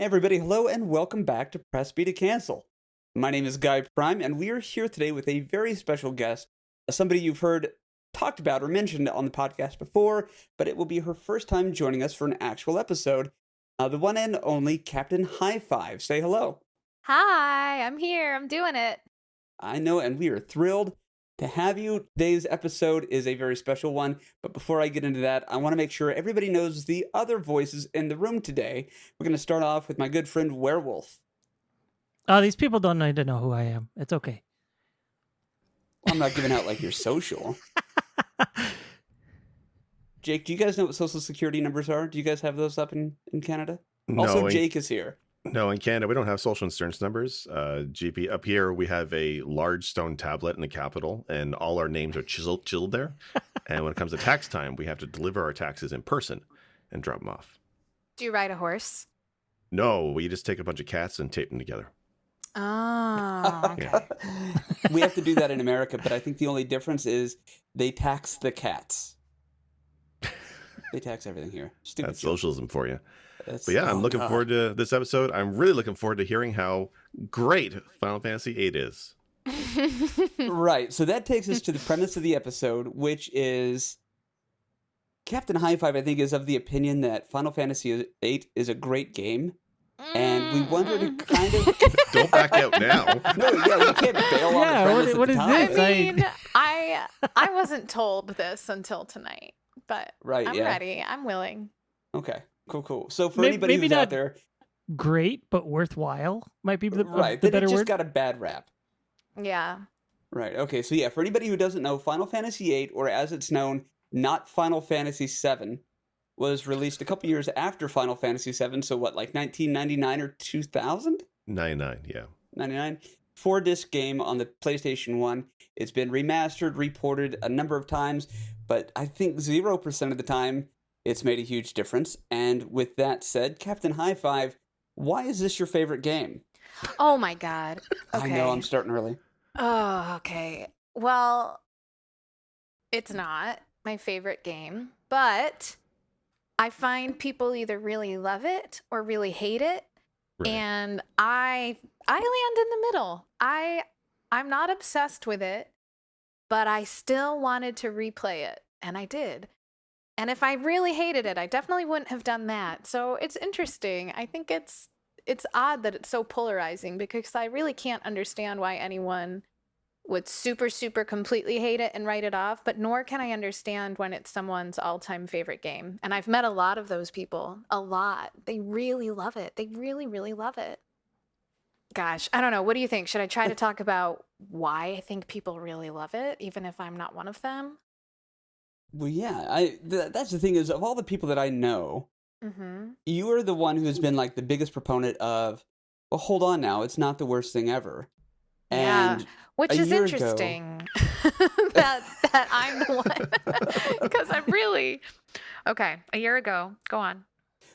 everybody, hello and welcome back to Press B to Cancel. My name is Guy Prime, and we are here today with a very special guest, somebody you've heard talked about or mentioned on the podcast before, but it will be her first time joining us for an actual episode. The one and only CaptHighFive. Say hello. Hi, I'm here. I'm doing it. I know, and we are thrilled to have you. Today's episode is a very special one, but before I get into that, I want to make sure everybody knows the other voices in the room today. We're going to start off with my good friend Werewolf. Oh, these people don't need to know who I am. It's okay. I'm not giving out like your social. Jake, do you guys know what social security numbers are? Do you guys have those up in Canada? No, Also, Jake is here. No, in Canada, we don't have social insurance numbers. GP, up here, we have a large stone tablet in the capital, and all our names are chiseled there. And when it comes to tax time, we have to deliver our taxes in person and drop them off. Do you ride a horse? No, we just take a bunch of cats and tape them together. Oh, okay. Yeah. We have to do that in America, but I think the only difference is they tax the cats. They tax everything here. Stupid That's joke. socialism for you. That's- But yeah, I'm oh, looking God. forward to this episode. I'm really looking forward to hearing how great Final Fantasy VIII is. Right, so that takes us to the premise of the episode, which is CaptHighFive, I think, is of the opinion that Final Fantasy VIII is a great game, and we wanted to kind of... Don't back out now. No, yeah, we can't bail on Yeah, the premise what at is the I time. this? mean, I wasn't told this until tonight, but Right, I'm yeah. ready. I'm willing. Okay, cool. So for Maybe- anybody maybe who's out not there... Great, but worthwhile might be the Right, the that it better just word. got a bad rap. Yeah. Right, okay, so yeah, for anybody who doesn't know, Final Fantasy VIII, or as it's known, not Final Fantasy VII, was released a couple years after Final Fantasy VII, so what, like 1999 or 2000? 99, yeah. 99? 4-disc game on the PlayStation 1. It's been remastered, reported a number of times, but I think 0% of the time it's made a huge difference. And with that said, CaptHighFive, why is this your favorite game? Oh my God. Okay. I know, I'm starting early. Oh, okay. Well, it's not my favorite game, but I find people either really love it or really hate it. Right. And I land in the middle. I'm not obsessed with it, but I still wanted to replay it, and I did. And if I really hated it, I definitely wouldn't have done that. So it's interesting. I think it's odd that it's so polarizing, because I really can't understand why anyone would super completely hate it and write it off, but nor can I understand when it's someone's all-time favorite game. And I've met a lot of those people. A lot. They really love it. They really love it. Gosh, I don't know. What do you think? Should I try to talk about why I think people really love it, even if I'm not one of them? Well, yeah, that's the thing is, of all the people that I know, Mm-hmm. you are the one who's been like the biggest proponent of, well, hold on now, it's not the worst thing ever. Yeah. And Which a is year ago- interesting that I'm the one, because I'm really okay. A year ago, go on.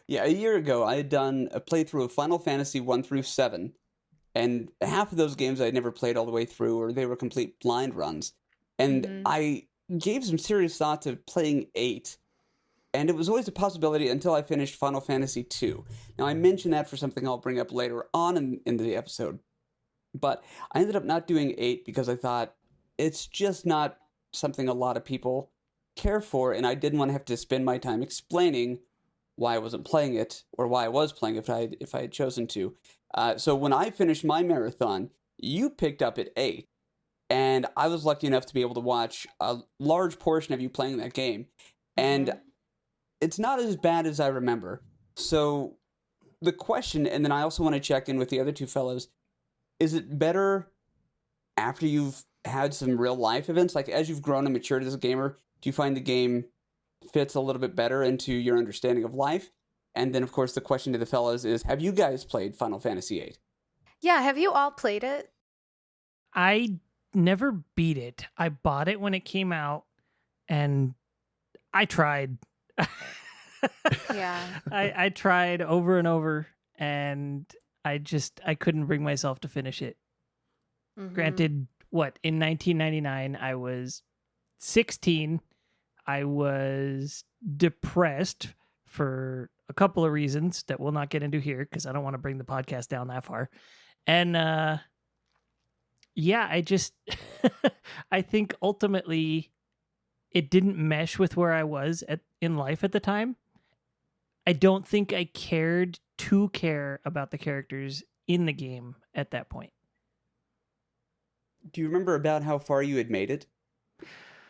yeah, a year ago, I had done a playthrough of Final Fantasy 1 through 7, and half of those games I had never played all the way through, or they were complete blind runs. And Mhm. I gave some serious thought to playing 8, and it was always a possibility until I finished Final Fantasy 2. Now, I mention that for something I'll bring up later on in the episode, but I ended up not doing 8 because I thought it's just not something a lot of people care for, and I didn't want to have to spend my time explaining why I wasn't playing it, or why I was playing it if I had chosen to. So when I finished my marathon, you picked up at 8, and I was lucky enough to be able to watch a large portion of you playing that game, and Mhm. it's not as bad as I remember. So the question, and then I also want to check in with the other two fellows, is it better after you've had some real life events? Like, as you've grown and matured as a gamer, do you find the game fits a little bit better into your understanding of life? And then, of course, the question to the fellas is, have you guys played Final Fantasy VIII? Yeah, have you all played it? I never beat it. I bought it when it came out, and I tried. Yeah. I tried over and over, and I couldn't bring myself to finish it. Mhm. Granted, in 1999, I was 16. I was depressed for a couple of reasons that we'll not get into here because I don't want to bring the podcast down that far. And yeah, I just I think ultimately it didn't mesh with where I was in life at the time. I don't think I cared to care about the characters in the game at that point. Do you remember about how far you had made it?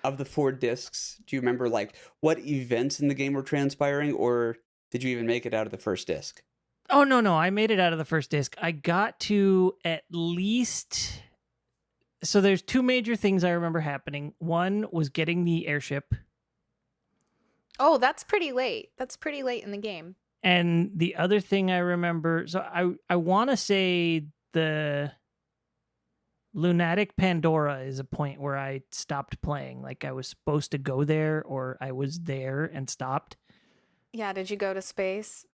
Of the 4 discs, do you remember like what events in the game were transpiring, or did you even make it out of the first disc? Oh, no, I made it out of the first disc. I got to at least... So there's 2 major things I remember happening. One was getting the airship. Oh, that's pretty late. That's pretty late in the game. And the other thing I remember... So I want to say the Lunatic Pandora is a point where I stopped playing. Like I was supposed to go there, or I was there and stopped. Yeah, did you go to space?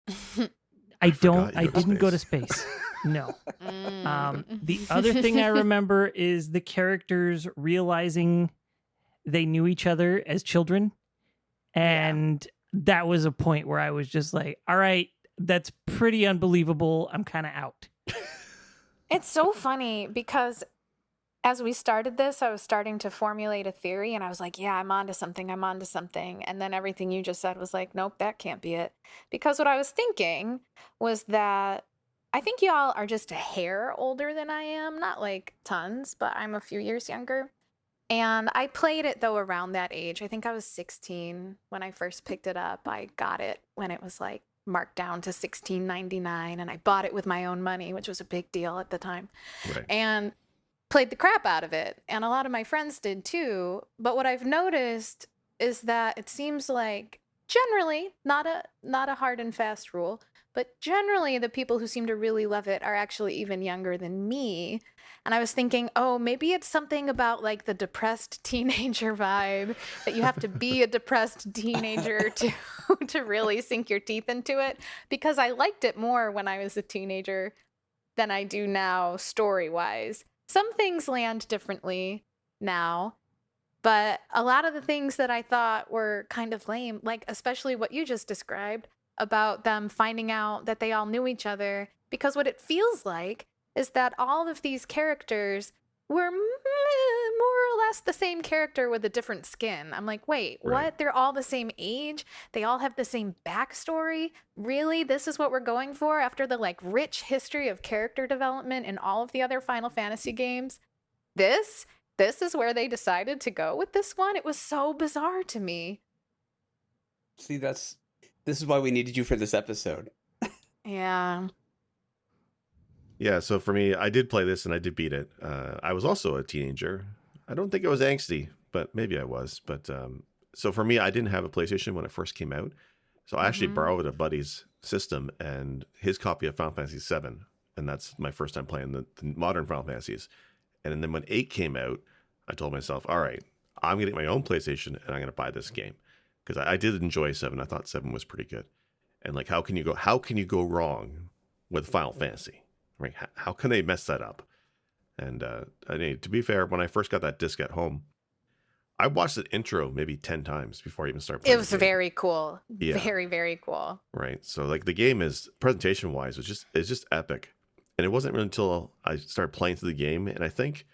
I didn't go to space. No. The other thing I remember is the characters realizing they knew each other as children. And that was a point where I was just like, all right, that's pretty unbelievable. I'm kind of out. It's so funny because as we started this, I was starting to formulate a theory and I was like, yeah, I'm onto something. And then everything you just said was like, nope, that can't be it. Because what I was thinking was that I think y'all are just a hair older than I am. Not like tons, but I'm a few years younger. And I played it, though, around that age. I think I was 16 when I first picked it up. I got it when it was like marked down to $16.99, and I bought it with my own money, which was a big deal at the time. Right. And played the crap out of it. And a lot of my friends did too. But what I've noticed is that it seems like generally, not a hard and fast rule, but generally the people who seem to really love it are actually even younger than me. And I was thinking, oh, maybe it's something about like the depressed teenager vibe, that you have to be a depressed teenager to really sink your teeth into it, because I liked it more when I was a teenager than I do now story-wise. Some things land differently now, but a lot of the things that I thought were kind of lame, like especially what you just described about them finding out that they all knew each other, because what it feels like is that all of these characters were more or less the same character with a different skin. I'm like, wait, what? Right. They're all the same age? They all have the same backstory? Really? This is what we're going for after the like rich history of character development in all of the other Final Fantasy games? This is where they decided to go with this one? It was so bizarre to me. See, this is why we needed you for this episode. Yeah. Yeah, so for me, I did play this and I did beat it. I was also a teenager. I don't think I was angsty, but maybe I was. But so for me, I didn't have a PlayStation when it first came out. So I actually borrowed a buddy's system and his copy of Final Fantasy VII. And that's my first time playing the modern Final Fantasies. And then when 8 came out, I told myself, all right, I'm going to get my own PlayStation and I'm going to buy this game. Because I did enjoy 7. I thought 7 was pretty good. And like, how can you go wrong with Final Fantasy? Right? How can they mess that up? And I mean, to be fair, when I first got that disc at home, I watched the intro maybe 10 times before I even started playing. It was very cool. Yeah. Very, very cool. Right. So like the game is, presentation wise, it's just epic. And it wasn't really until I started playing through the game, and I think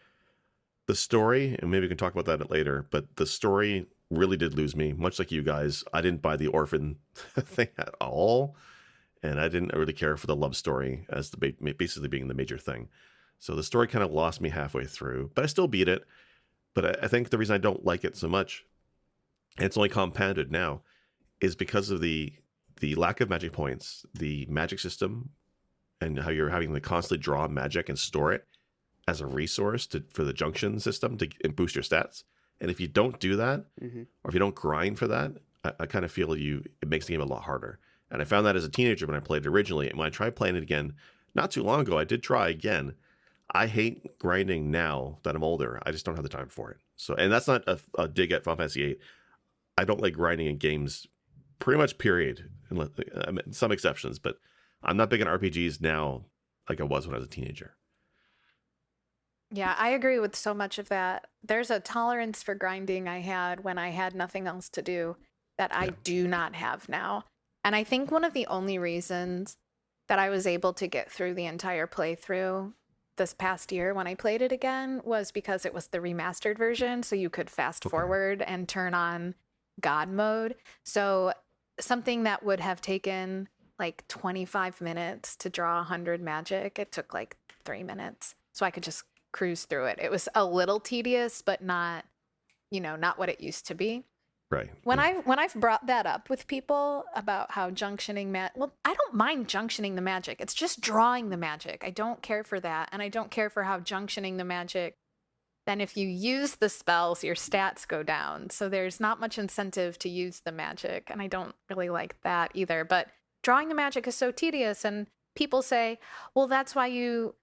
the story, and maybe we can talk about that later, but the story really did lose me. Much like you guys, I didn't buy the orphan thing at all. And I didn't really care for the love story as basically being the major thing. So the story kind of lost me halfway through, but I still beat it. But I think the reason I don't like it so much, and it's only compounded now, is because of the lack of magic points, the magic system, and how you're having to constantly draw magic and store it as a resource for the junction system to boost your stats. And if you don't do that, or if you don't grind for that, I kind of feel it makes the game a lot harder. And I found that as a teenager when I played it originally. And when I tried playing it again, not too long ago, I did try again. I hate grinding now that I'm older. I just don't have the time for it. So, and that's not a dig at Final Fantasy VIII. I don't like grinding in games, pretty much. Period. I mean, some exceptions, but I'm not big on RPGs now like I was when I was a teenager. Yeah, I agree with so much of that. There's a tolerance for grinding I had when I had nothing else to do that I do not have now. And I think one of the only reasons that I was able to get through the entire playthrough this past year when I played it again was because it was the remastered version. So you could fast forward and turn on God mode. So something that would have taken like 25 minutes to draw 100 magic, it took like 3 minutes. So I could just cruise through it. It was a little tedious, but not, not what it used to be. Right. When I've brought that up with people about how junctioning well, I don't mind junctioning the magic. It's just drawing the magic. I don't care for that, and I don't care for how junctioning the magic. Then if you use the spells, your stats go down. So there's not much incentive to use the magic, and I don't really like that either. But drawing the magic is so tedious, and people say, well, that's why you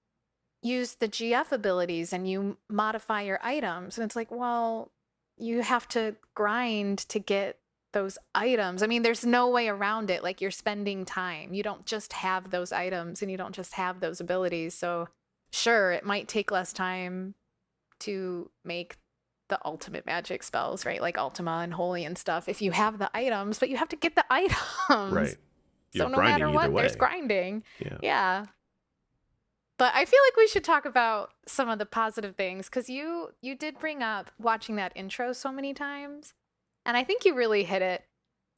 use the GF abilities and you modify your items. And it's like, well, you have to grind to get those items. I mean, there's no way around it. Like, you're spending time. You don't just have those items and you don't just have those abilities. So sure, it might take less time to make the ultimate magic spells, right? Like Ultima and Holy and stuff, if you have the items, but you have to get the items. Right. You're so no matter what, there's grinding. Yeah. But I feel like we should talk about some of the positive things, because you did bring up watching that intro so many times, and I think you really hit it.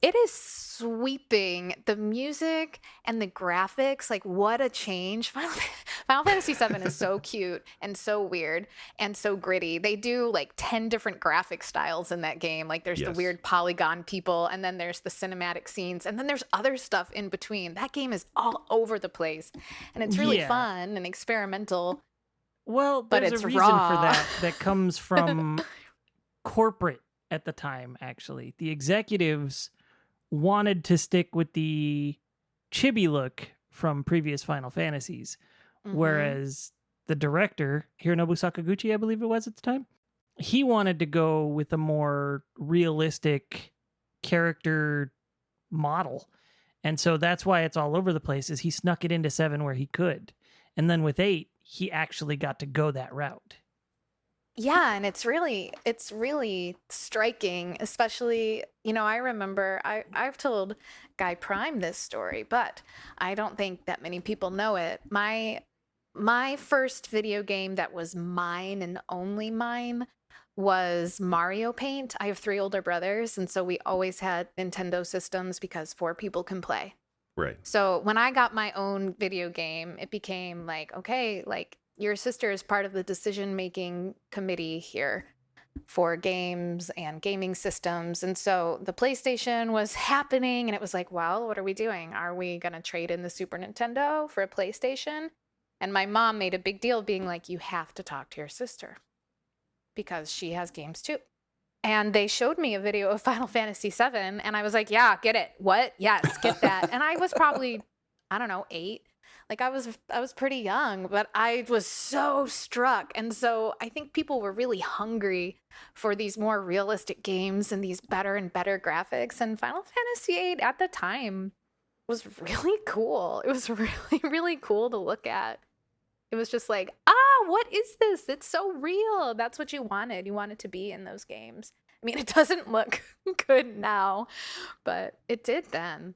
It is sweeping. The music and the graphics, like, what a change. Final Fantasy VII is so cute and so weird and so gritty. They do like 10 different graphic styles in that game. Like, there's the weird polygon people, and then there's the cinematic scenes, and then there's other stuff in between. That game is all over the place, and it's really fun and experimental. Well, but there's it's a reason raw. for that comes from corporate at the time, actually. The executives wanted to stick with the chibi look from previous Final Fantasies, whereas the director, Hironobu Sakaguchi, I believe it was at the time, he wanted to go with a more realistic character model. And so that's why it's all over the place, is he snuck it into 7 where he could. And then with 8, he actually got to go that route. Yeah, and it's really striking, especially, I remember I've told Guy Prime this story, but I don't think that many people know it. My first video game that was mine and only mine was Mario Paint. I have 3 older brothers, and so we always had Nintendo systems because 4 people can play. Right. So when I got my own video game, it became like, okay, like, your sister is part of the decision-making committee here for games and gaming systems. And so the PlayStation was happening, and it was like, well, what are we doing? Are we going to trade in the Super Nintendo for a PlayStation? And my mom made a big deal of being like, you have to talk to your sister because she has games too. And they showed me a video of Final Fantasy VII, and I was like, yeah, get it. What? Yes, get that. And I was probably, I don't know, 8. Like, I was pretty young, but I was so struck. And so I think people were really hungry for these more realistic games and these better and better graphics. And Final Fantasy VIII at the time was really cool. It was really, really cool to look at. It was just like, what is this? It's so real. That's what you wanted. You wanted to be in those games. I mean, it doesn't look good now, but it did then.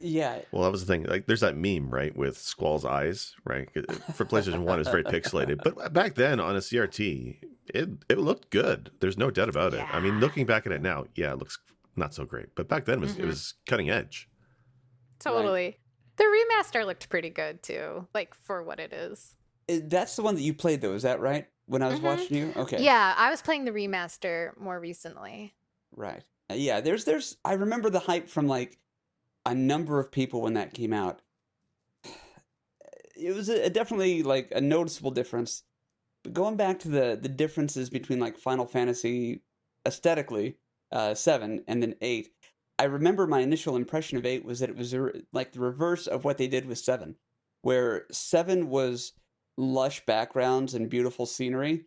Yeah. Well, that was the thing. Like, there's that meme, right, with Squall's eyes, right? For PlayStation 1, it's very pixelated. But back then on a CRT, it looked good. There's no doubt about it. I mean, looking back at it now, yeah, it looks not so great. But back then, it was cutting edge. Totally. Right. The remaster looked pretty good, too, like, for what it is. That's the one that you played, though. Is that right? When I was watching you? Okay. Yeah, I was playing the remaster more recently. Right. Yeah, there's I remember the hype from, like, a number of people when that came out. It was definitely like a noticeable difference. But going back to the differences between like Final Fantasy aesthetically, 7 and then 8, I remember my initial impression of 8 was that it was like the reverse of what they did with 7, where 7 was lush backgrounds and beautiful scenery,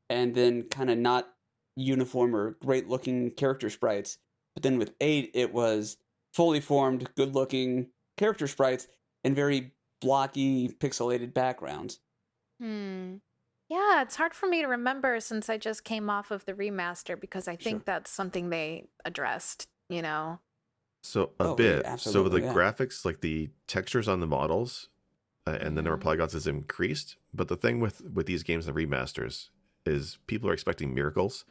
and then kind of not uniform or great looking character sprites. But then with 8, it was fully formed, good-looking character sprites and very blocky, pixelated backgrounds. Yeah, it's hard for me to remember since I just came off of the remaster, because I think that's something they addressed, So Oh, bit. yeah, So the absolutely, yeah. graphics, like the textures on the models, and the number of polygons is increased. But the thing with these games and remasters is people are expecting miracles.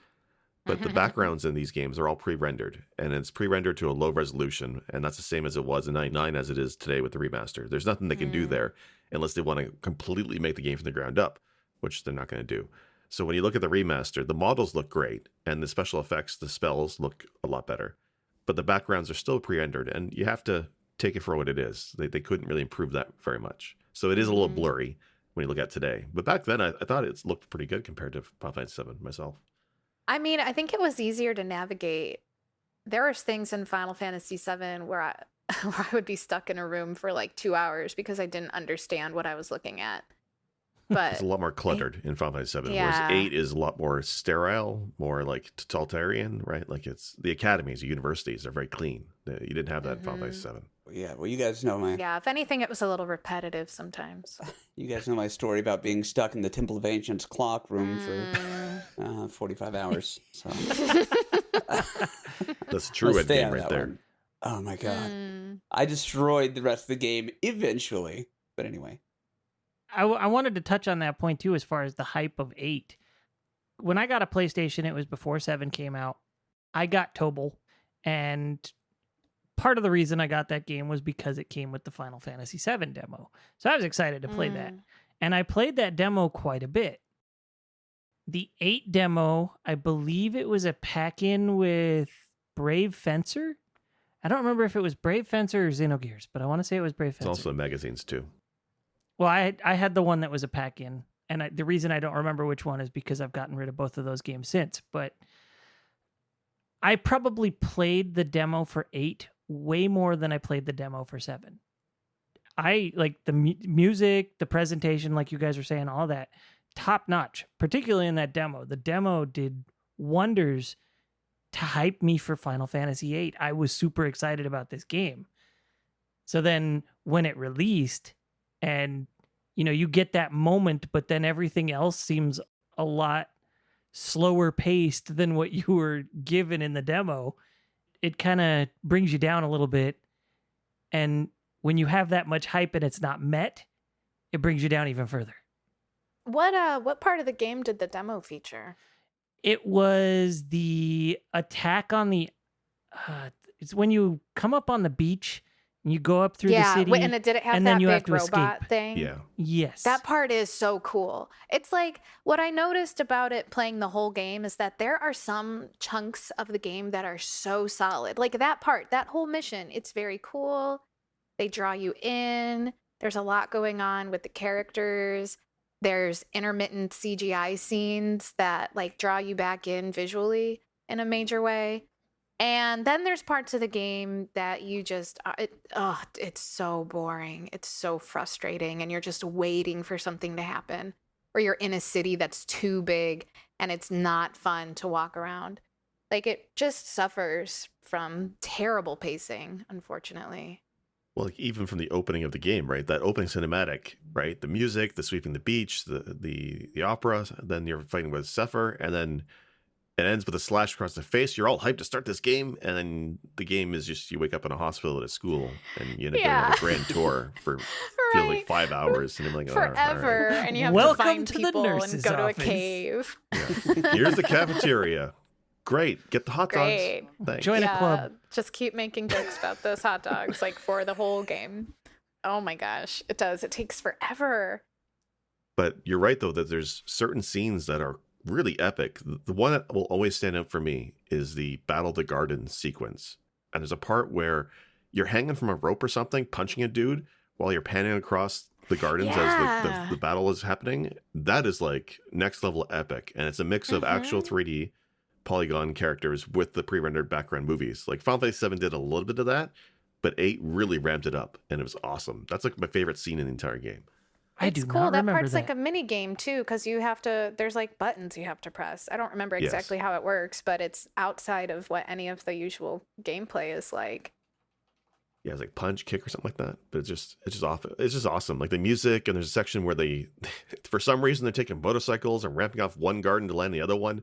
But the backgrounds in these games are all pre-rendered, and it's pre-rendered to a low resolution, and that's the same as it was in '99 as it is today with the remaster. There's nothing they can do there unless they want to completely make the game from the ground up, which they're not going to do. So when you look at the remaster, the models look great, and the special effects, the spells look a lot better. But the backgrounds are still pre-rendered, and you have to take it for what it is. They couldn't really improve that very much. So it is a little blurry when you look at today. But back then, I thought it looked pretty good compared to Final Fantasy VII myself. I mean, I think it was easier to navigate. There are things in Final Fantasy VII where I would be stuck in a room for like 2 hours because I didn't understand what I was looking at. But It's a lot more cluttered in Final Fantasy VII, Yeah. whereas 8 is a lot more sterile, more like totalitarian, right? Like it's the academies, the universities are very clean. You didn't have that in Final Fantasy VII. Yeah, well, you guys know yeah, if anything, it was a little repetitive sometimes. my story about being stuck in the Temple of Ancients clock room for 45 hours. So That's a true Let's ed stay game out of right that there. one. Oh my god, I destroyed the rest of the game eventually. But anyway, I wanted to touch on that point too, as far as the hype of 8. When I got a PlayStation, it was before 7 came out. I got Tobal, and part of the reason I got that game was because it came with the Final Fantasy VII demo. So I was excited to play that. And I played that demo quite a bit. The 8 demo, I believe it was a pack-in with Brave Fencer. I don't remember if it was Brave Fencer or Xenogears, but I want to say it was Brave It's Fencer. also magazines too. Well, I had the one that was a pack-in, and the reason I don't remember which one is because I've gotten rid of both of those games since. But I probably played the demo for 8 way more than I played the demo for 7. I like the music, the presentation, like you guys were saying, all that, top notch, particularly in that demo. The demo did wonders to hype me for Final Fantasy VIII. I was super excited about this game. So then when it released, and you get that moment, but then everything else seems a lot slower paced than what you were given in the demo. It kind of brings you down a little bit. And when you have that much hype and it's not met, it brings you down even further. What part of the game did the demo feature? It was the attack on the it's when you come up on the beach and you go up through the city. And did it have and that then you have big to robot escape. thing? Yeah. Yes. That part is so cool. It's like what I noticed about it playing the whole game is that there are some chunks of the game that are so solid. Like that part, that whole mission, it's very cool. They draw you in. There's a lot going on with the characters. There's intermittent CGI scenes that like draw you back in visually in a major way. And then there's parts of the game that you just, it's so boring. It's so frustrating. And you're just waiting for something to happen. Or you're in a city that's too big and it's not fun to walk around. Like it just suffers from terrible pacing, unfortunately. Well, like even from the opening of the game, right? That opening cinematic, right? The music, the sweeping the beach, the opera, then you're fighting with Zephyr, and then it ends with a slash across the face. You're all hyped to start this game, and then the game is just you wake up in a hospital at a school, and you end up going on a grand tour for feels like 5 hours, and you're like, forever, all right. and you have Welcome to find to the people and nurse's go to a office. cave. Yeah. Here's the cafeteria. Great, get the hot dogs. Great. Thanks. Join a club. Just keep making jokes about those hot dogs, like for the whole game. Oh my gosh, it does. It takes forever. But you're right, though, that there's certain scenes that are really epic. The one that will always stand out for me is the Battle of the Garden sequence. And there's a part where you're hanging from a rope or something, punching a dude while you're panning across the gardens as the battle is happening. That is like next level epic. And it's a mix of actual 3D polygon characters with the pre-rendered background movies. Like Final Fantasy VII did a little bit of that, but 8 really ramped it up, and it was awesome. That's like my favorite scene in the entire game. It's cool. That part's like a mini game too, because you have to. There's like buttons you have to press. I don't remember exactly how it works, but it's outside of what any of the usual gameplay is like. Yeah, it's like punch, kick, or something like that. But it's just awesome. Like the music, and there's a section where they, for some reason, they're taking motorcycles and ramping off one garden to land the other one.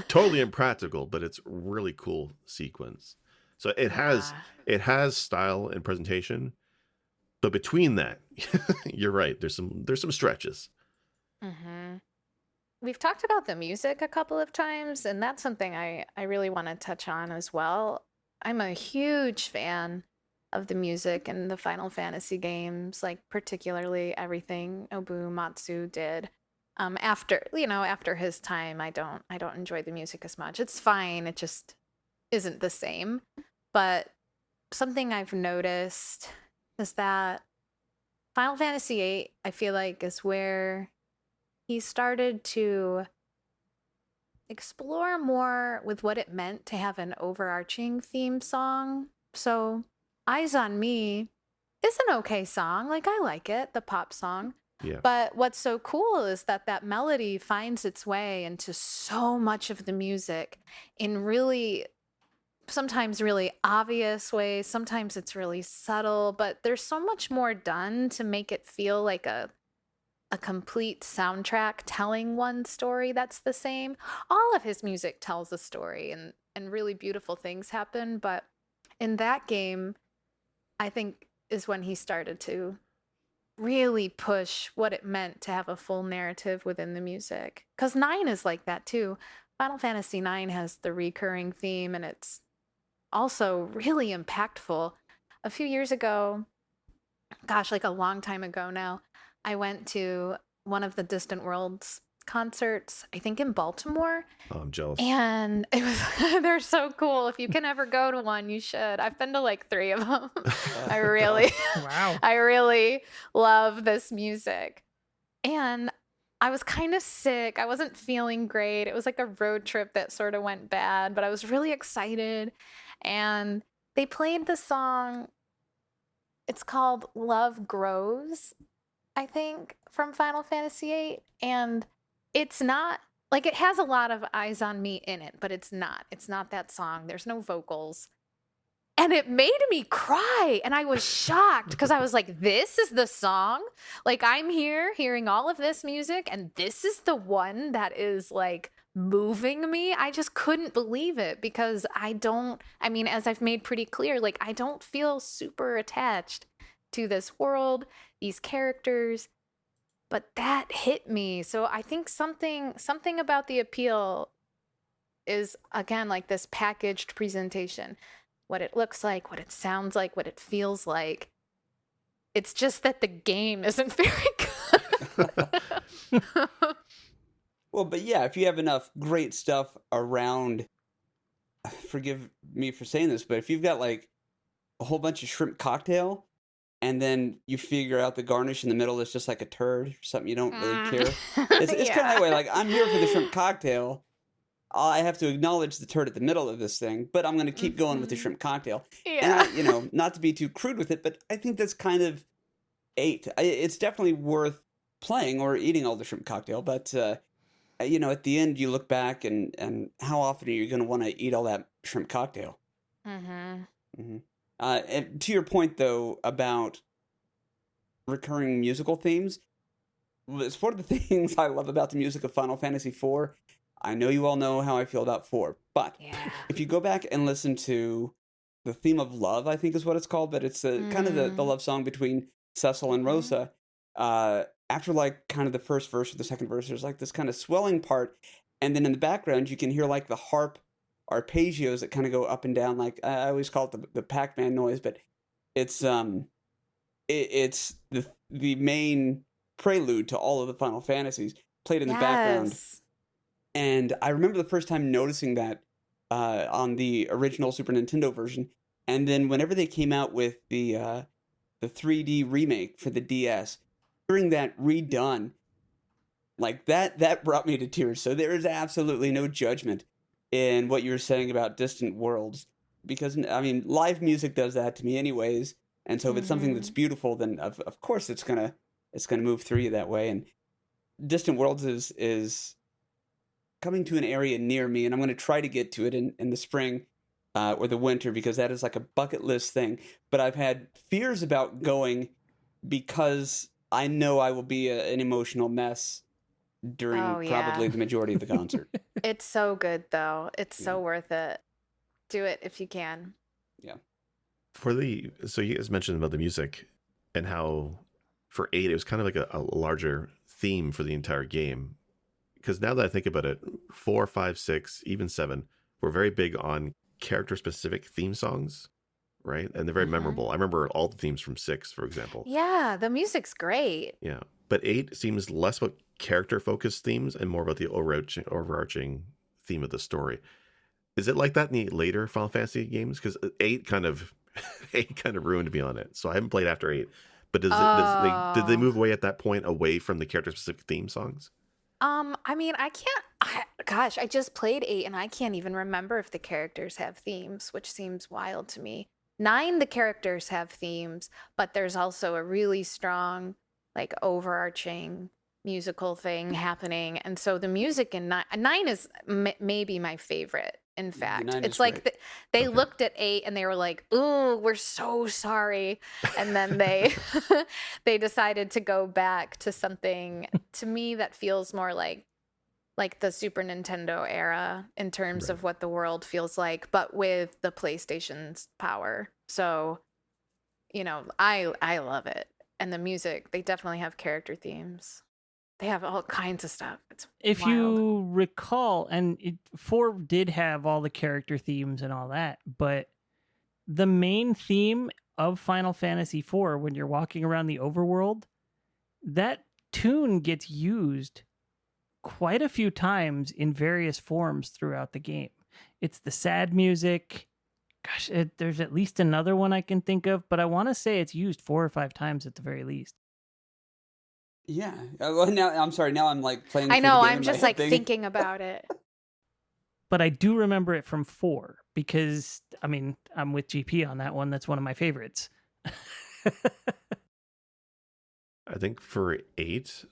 Totally impractical, but it's really cool sequence. So it has style and presentation, but between that, you're right. There's some stretches. Mm-hmm. We've talked about the music a couple of times, and that's something I really want to touch on as well. I'm a huge fan of the music in the Final Fantasy games, like particularly everything Nobumatsu did. After his time, I don't enjoy the music as much. It's fine, it just isn't the same. But something I've noticed is that Final Fantasy VIII, I feel like, is where he started to explore more with what it meant to have an overarching theme song. So, Eyes on Me is an okay song. Like, I like it, the pop song. Yeah. But what's so cool is that melody finds its way into so much of the music in really, sometimes really obvious ways. Sometimes it's really subtle, but there's so much more done to make it feel like a complete soundtrack telling one story that's the same. All of his music tells a story, and really beautiful things happen. But in that game, I think is when he started to really push what it meant to have a full narrative within the music. Because 9 is like that too. Final Fantasy 9 has the recurring theme, and it's also really impactful. A few years ago, gosh, like a long time ago now, I went to one of the Distant Worlds concerts, I think in Baltimore. Oh, I'm jealous. And it was they're so cool. If you can ever go to one, you should. I've been to like 3 of them. I really love this music. And I was kind of sick. I wasn't feeling great. It was like a road trip that sort of went bad, but I was really excited. And they played the song, it's called Love Grows, I think, from Final Fantasy VIII. And it's not, like, it has a lot of Eyes on Me in it, but it's not. It's not that song. There's no vocals. And it made me cry. And I was shocked because I was like, this is the song? Like, I'm here hearing all of this music, and this is the one that is, like, moving me. I just couldn't believe it because as I've made pretty clear, like, I don't feel super attached to this world, these characters, but that hit me. So I think something about the appeal is, again, like this packaged presentation, what it looks like, what it sounds like, what it feels like. It's just that the game isn't very good. Well, but yeah, if you have enough great stuff around, forgive me for saying this, but if you've got like a whole bunch of shrimp cocktail, and then you figure out the garnish in the middle is just like a turd or something you don't really care. It's kind of that way. Like, I'm here for the shrimp cocktail. I have to acknowledge the turd at the middle of this thing, but I'm going to keep going with the shrimp cocktail. Yeah. And not to be too crude with it, but I think that's kind of 8. It's definitely worth playing or eating all the shrimp cocktail, but at the end you look back and how often are you going to want to eat all that shrimp cocktail? Mm-hmm. Mm-hmm. And to your point, though, about recurring musical themes, it's one of the things I love about the music of Final Fantasy IV. I know you all know how I feel about 4, but if you go back and listen to the theme of love, I think is what it's called, but it's kind of the love song between Cecil and Rosa. After like kind of the first verse or the second verse, there's like this kind of swelling part, and then in the background you can hear like the harp arpeggios that kind of go up and down. Like, I always call it the Pac-Man noise, but it's it's the main prelude to all of the Final Fantasies played in the background. And I remember the first time noticing that on the original Super Nintendo version, and then whenever they came out with the 3D remake for the DS, hearing that redone, like that brought me to tears. So there is absolutely no judgment in what you were saying about Distant Worlds, because I mean, live music does that to me anyways. And so if it's something that's beautiful, then of course it's gonna move through you that way. And Distant Worlds is coming to an area near me, and I'm going to try to get to it in the spring or the winter, because that is like a bucket list thing. But I've had fears about going because I know I will be an emotional mess during probably the majority of the concert. It's so good, though. It's so worth it. Do it if you can. So you guys mentioned about the music and how for 8 it was kind of like a larger theme for the entire game. Because now that I think about it, 4, 5, 6, even 7 were very big on character specific theme songs, right? And they're very memorable. I remember all the themes from 6, for example. Yeah, the music's great. Yeah. But 8 seems less about character focused themes and more about the overarching theme of the story. Is it like that in the later Final Fantasy games? Because 8 kind of ruined me on it. So I haven't played after 8. But did they move away at that point away from the character specific theme songs? I mean, I just played 8 and I can't even remember if the characters have themes, which seems wild to me. 9, the characters have themes, but there's also a really strong, like, overarching musical thing happening. And so the music in 9 is maybe my favorite. In fact, it's like they looked at 8 and they were like, "Ooh, we're so sorry," and then they they decided to go back to something to me that feels more like the Super Nintendo era in terms of what the world feels like, but with the PlayStation's power. So, I love it, and the music, they definitely have character themes. They have all kinds of stuff. If wild. you recall, and 4 did have all the character themes and all that, but the main theme of Final Fantasy IV, when you're walking around the overworld, that tune gets used quite a few times in various forms throughout the game. It's the sad music. Gosh, there's at least another one I can think of, but I want to say it's used 4 or 5 times at the very least. Yeah. Well, now I'm sorry. Now I'm like playing. I know. I'm just like thinking about it. But I do remember it from 4 because, I mean, I'm with GP on that one. That's one of my favorites. I think for 8,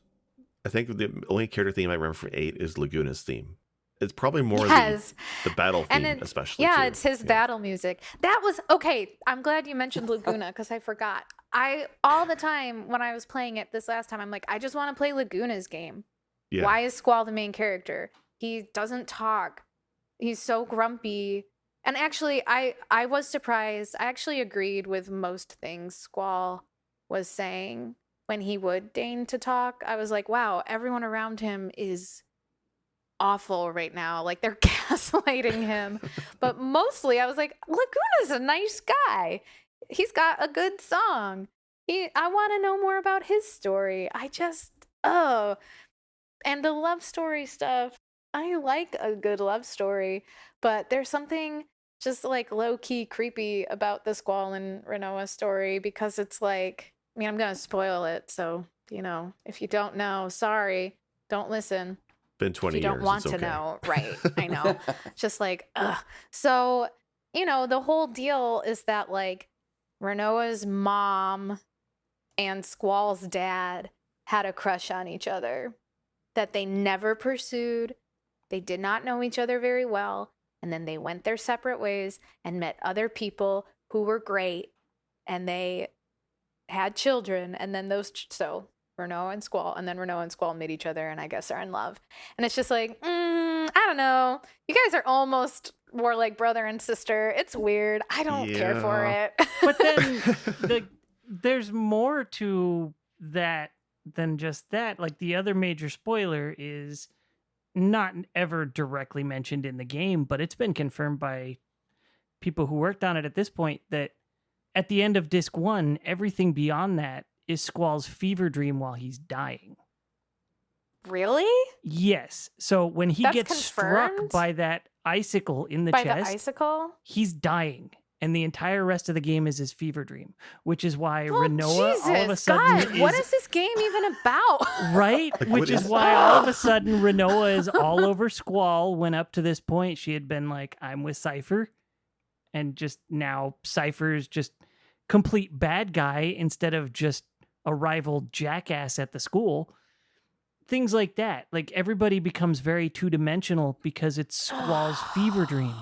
the only character theme I remember for 8 is Laguna's theme. It's probably more the battle theme, especially. Yeah, too. It's his battle music. That was okay. I'm glad you mentioned Laguna because I forgot. All the time when I was playing it this last time, I'm like, I just want to play Laguna's game. Yeah. Why is Squall the main character? He doesn't talk. He's so grumpy. And actually, I was surprised. I actually agreed with most things Squall was saying when he would deign to talk. I was like, wow, everyone around him is awful right now. Like, they're gaslighting him. But mostly I was like, Laguna's a nice guy. He's got a good song. I want to know more about his story. And the love story stuff. I like a good love story, but there's something just like low-key creepy about the Squall and Rinoa story because it's like, I mean, I'm going to spoil it. So, if you don't know, sorry, don't listen. Been 20 years. You don't want to know. Right. I know. Just like, ugh. So, the whole deal is that like Rinoa's mom and Squall's dad had a crush on each other that they never pursued. They did not know each other very well. And then they went their separate ways and met other people who were great. And they had children. And then so Rinoa and Squall, and then Rinoa and Squall meet each other and I guess are in love. And it's just like, I don't know. You guys are almost more like brother and sister. It's weird. I don't care for it. But then there's more to that than just that. Like, the other major spoiler is not ever directly mentioned in the game, but it's been confirmed by people who worked on it at this point that at the end of disc 1, everything beyond that is Squall's fever dream while he's dying. Really? Yes. So when he gets struck by that icicle in the chest, the icicle? He's dying. And the entire rest of the game is his fever dream, which is why Rinoa all of a sudden what is this game even about? Right? Which is why all of a sudden Rinoa is all over Squall, when up to this point she had been like, I'm with Cypher. And just now Cypher's just complete bad guy instead of just a rival jackass at the school. Things like that. Like, everybody becomes very two-dimensional because it's Squall's fever dream.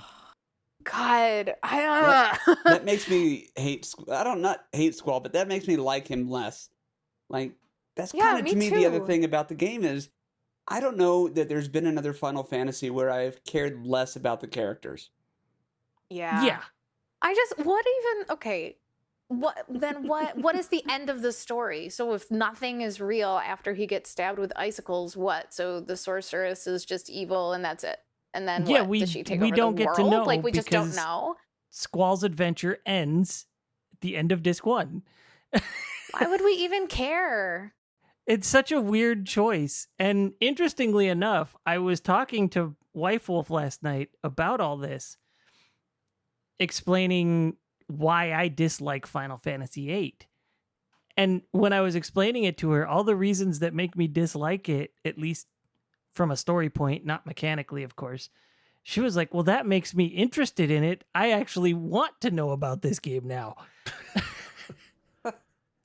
God, that makes me hate. I don't not hate Squall, but that makes me like him less. Like, that's kind of to me the other thing about the game is I don't know that there's been another Final Fantasy where I've cared less about the characters. Yeah. What is the end of the story? So if nothing is real after he gets stabbed with icicles, what? So the sorceress is just evil and that's it. And then Yeah, what? Does she take we over don't the get world? to know Like we just don't because know. Squall's adventure ends at the end of disc 1. Why would we even care? It's such a weird choice. And interestingly enough, I was talking to Wife Wolf last night about all this, explaining why I dislike Final Fantasy VIII. And when I was explaining it to her, all the reasons that make me dislike it, at least from a story point, not mechanically, of course, she was like, well, that makes me interested in it. I actually want to know about this game now.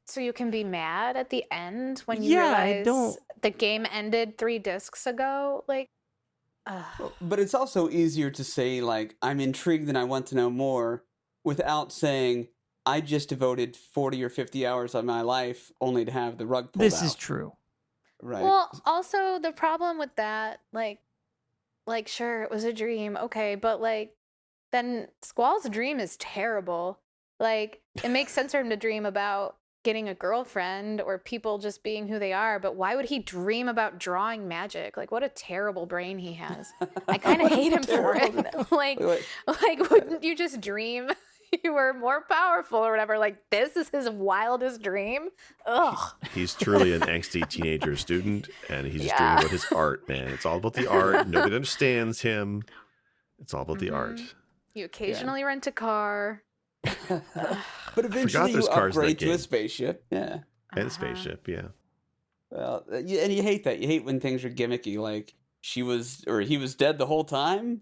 So you can be mad at the end when you realize the game ended 3 discs ago? Like, But it's also easier to say, like, I'm intrigued and I want to know more without saying, I just devoted 40 or 50 hours of my life only to have the rug pulled out. This is true. Right. Well, also the problem with that, like sure, it was a dream, okay, but like, then Squall's dream is terrible. Like, it makes sense for him to dream about getting a girlfriend or people just being who they are, but why would he dream about drawing magic? Like, what a terrible brain he has. I kind of hate him for it. Like, wouldn't you just dream you were more powerful or whatever? Like, this is his wildest dream. Ugh. He's truly an angsty teenager student, and he's just dreaming about his art, man. It's all about the art. Nobody understands him. It's all about the art. You occasionally rent a car. But eventually you upgrade to a spaceship. Yeah. And a spaceship, yeah. Well, and you hate that. You hate when things are gimmicky, like he was dead the whole time,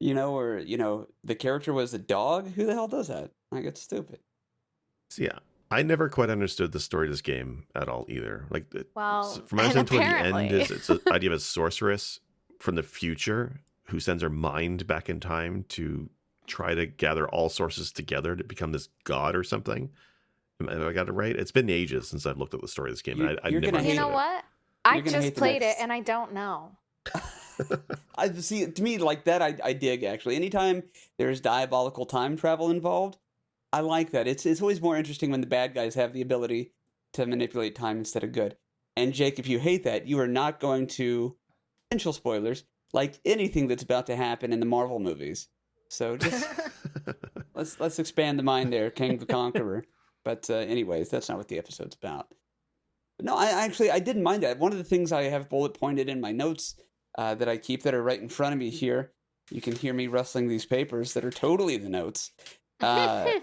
or, the character was a dog. Who the hell does that? Like, it's stupid. So, yeah, I never quite understood the story of this game at all either. Like, from my understanding to the end is it's the idea of a sorceress from the future who sends her mind back in time to try to gather all sources together to become this god or something. Have I got it right? It's been ages since I've looked at the story of this game. I never understood it. You know what? I just played it and I don't know. I see. To me, like that, I dig actually. Anytime there's diabolical time travel involved, I like that. It's always more interesting when the bad guys have the ability to manipulate time instead of good. And Jake, if you hate that, you are not going to, potential spoilers, like anything that's about to happen in the Marvel movies. So just let's expand the mind there, King the Conqueror. But anyways, that's not what the episode's about. But no, I didn't mind that. One of the things I have bullet pointed in my notes that I keep that are right in front of me here, you can hear me rustling these papers that are totally the notes, was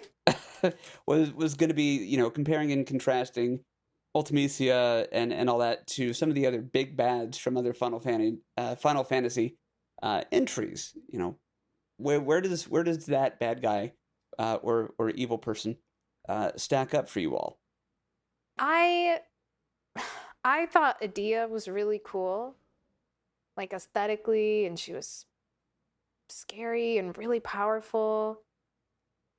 going to be, comparing and contrasting Ultimecia and all that to some of the other big bads from other Final Fantasy entries. Where does that bad guy or evil person stack up for you all? I thought Adia was really cool, like aesthetically, and she was scary and really powerful.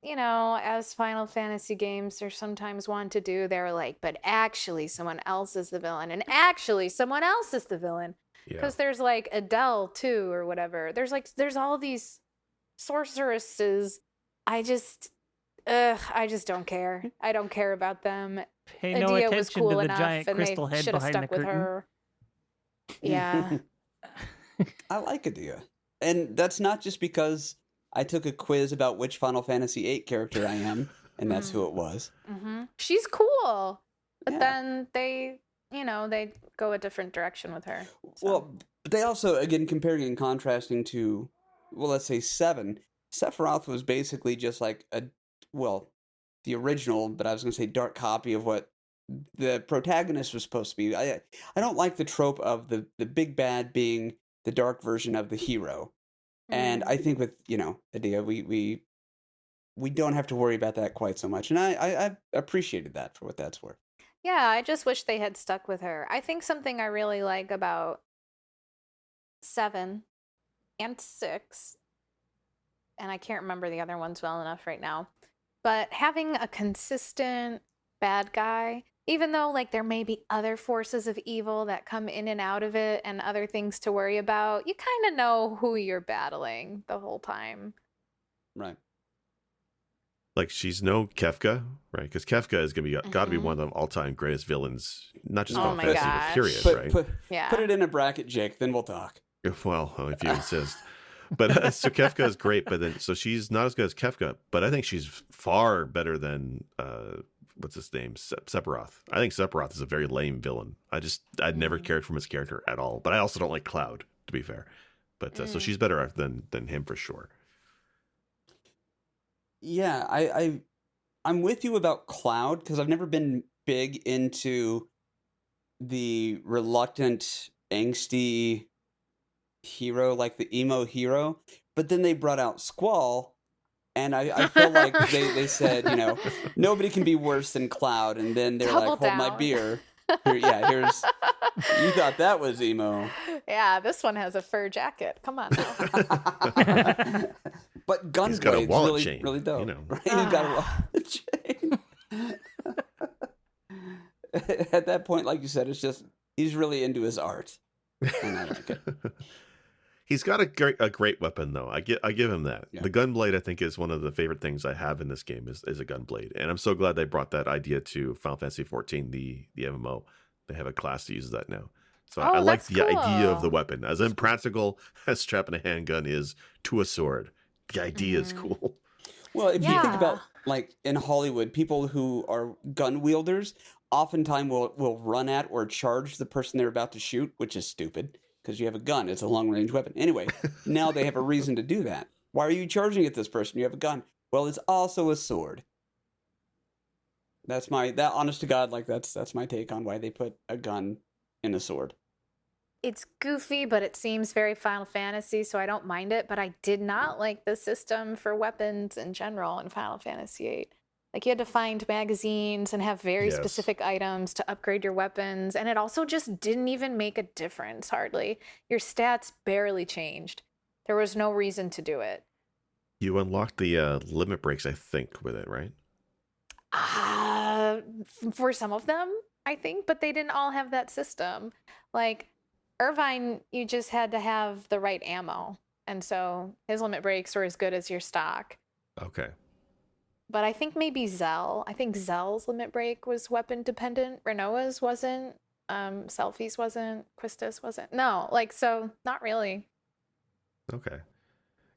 As Final Fantasy games are sometimes want to do, they're like, but actually someone else is the villain, and actually someone else is the villain. Because there's like Adele too, or whatever. There's all these sorceresses. I just don't care. I don't care about them. Pay no Adia attention was cool to the enough, giant and crystal they head should have behind the stuck with curtain. her. Yeah. I like Adia. And that's not just because I took a quiz about which Final Fantasy VIII character I am, and that's who it was. Mm-hmm. She's cool. But then they go a different direction with her. So. Well, but they also, again, comparing and contrasting to, let's say 7, Sephiroth was basically just like the original, but I was going to say dark copy of what the protagonist was supposed to be. I don't like the trope of the big bad being the dark version of the hero. And I think with, Adia, we don't have to worry about that quite so much. And I appreciated that for what that's worth. Yeah, I just wish they had stuck with her. I think something I really like about 7 and 6, and I can't remember the other ones well enough right now, but having a consistent bad guy, even though like there may be other forces of evil that come in and out of it and other things to worry about, you kind of know who you're battling the whole time. Right. Like, she's no Kefka, right? Because Kefka is going to be got to be one of the all-time greatest villains, not just Final Fantasy, but period, right? Put it in a bracket, Jake, then we'll talk. Well, if you insist. But so Kefka is great, but then so she's not as good as Kefka, but I think she's far better than what's his name, Sephiroth. I think Sephiroth is a very lame villain. I'd never cared for his character at all. But I also don't like Cloud, to be fair. But so she's better than him for sure. Yeah, I'm with you about Cloud because I've never been big into the reluctant, angsty hero, like the emo hero. But then they brought out Squall, and I feel like they said, nobody can be worse than Cloud. And then they're like, hold my beer. Here's. You thought that was emo. Yeah, this one has a fur jacket. Come on now. But Gunblade's really, really dope. Right? He's got a wallet chain. At that point, like you said, it's just he's really into his art. And I like it. He's got a great weapon, though. I give him that. Yeah. The Gunblade, I think, is one of the favorite things I have in this game is a Gunblade. And I'm so glad they brought that idea to Final Fantasy XIV, the MMO. They have a class that uses that now. So I like the idea of the weapon. As impractical as strapping a handgun is to a sword, the idea is cool. Well, if you think about, like, in Hollywood, people who are gun wielders oftentimes will run at or charge the person they're about to shoot, which is stupid. Because you have a gun. It's a long-range weapon. Anyway, now they have a reason to do that. Why are you charging at this person? You have a gun. Well, it's also a sword. That honest to God, like that's my take on why they put a gun in a sword. It's goofy, but it seems very Final Fantasy, so I don't mind it. But I did not like the system for weapons in general in Final Fantasy VIII. Like, you had to find magazines and have very specific items to upgrade your weapons. And it also just didn't even make a difference, hardly. Your stats barely changed. There was no reason to do it. You unlocked the limit breaks, I think, with it, right? For some of them, I think. But they didn't all have that system. Like, Irvine, you just had to have the right ammo. And so his limit breaks were as good as your stock. Okay. But I think maybe Zell. I think Zell's limit break was weapon dependent. Renoa's wasn't. Selfie's wasn't. Quistis wasn't. No, so not really. Okay.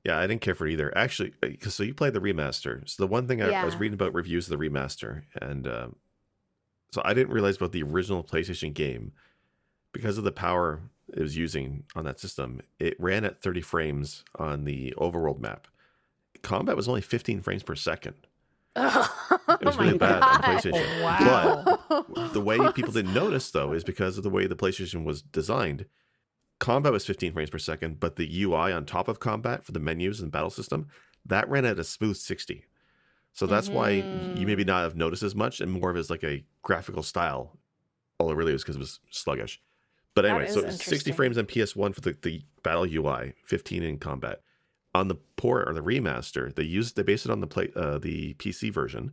Yeah, I didn't care for it either. Actually, so you played the remaster. So the one thing I was reading about reviews of the remaster, and so I didn't realize about the original PlayStation game, because of the power it was using on that system, it ran at 30 frames on the overworld map. Combat was only 15 frames per second. It was really bad on PlayStation. Oh, wow. But the way people didn't notice, though, is because of the way the PlayStation was designed. Combat was 15 frames per second, but the UI on top of combat for the menus and battle system, that ran at a smooth 60. So that's why you maybe not have noticed as much, and more of it is like a graphical style. All it really was because it was sluggish. But anyway, so 60 frames on PS1 for the battle UI, 15 in combat. On the port or the remaster, they based it on the PC version,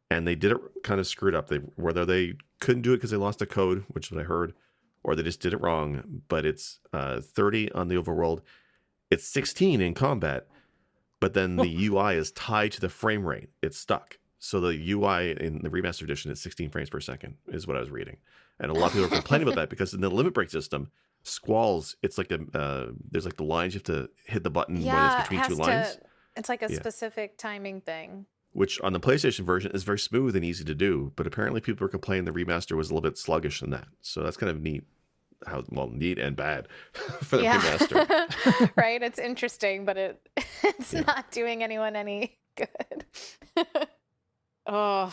and they did it kind of screwed up. Whether they couldn't do it because they lost a code, which is what I heard, or they just did it wrong. But it's 30 on the overworld, it's 16 in combat, but then the UI is tied to the frame rate. It's stuck. So the UI in the remaster edition is 16 frames per second, is what I was reading, and a lot of people are complaining about that because in the limit break system, Squalls, it's like there's like the lines you have to hit the button when it's between two lines. It's like a specific timing thing. Which on the PlayStation version is very smooth and easy to do, but apparently people were complaining the remaster was a little bit sluggish than that. So that's kind of neat. Neat and bad for the remaster. Right? It's interesting, but it's not doing anyone any good. Oh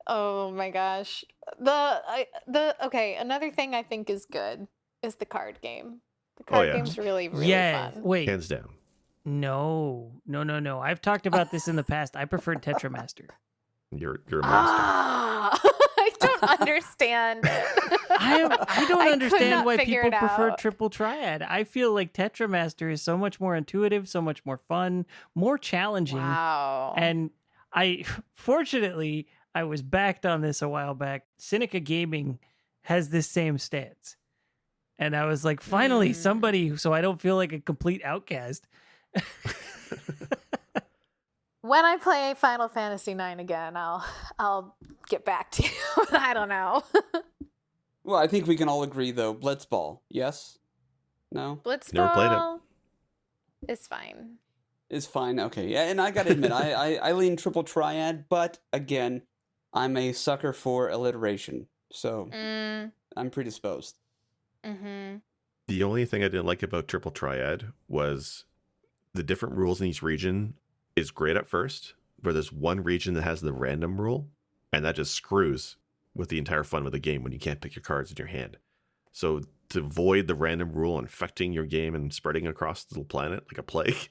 my gosh. Okay, another thing I think is good is the card game. The card game's really, really fun. Wait. Hands down. No. I've talked about this in the past. I preferred Tetramaster. You're a monster. I don't understand. I don't understand why people prefer Triple Triad. I feel like Tetramaster is so much more intuitive, so much more fun, more challenging. Wow. And fortunately, I was backed on this a while back. Seneca Gaming has this same stance. And I was like, finally, somebody, so I don't feel like a complete outcast. When I play Final Fantasy IX again, I'll get back to you. I don't know. Well, I think we can all agree, though. Blitzball, yes? No? Blitzball Never played it. is fine. Is fine. Okay. Yeah, and I gotta admit, I lean triple triad, but again, I'm a sucker for alliteration. So I'm predisposed. Mm-hmm. The only thing I didn't like about triple triad was the different rules in each region is great at first, but there's one region that has the random rule, and that just screws with the entire fun of the game when you can't pick your cards in your hand. So to avoid the random rule infecting your game and spreading across the planet like a plague,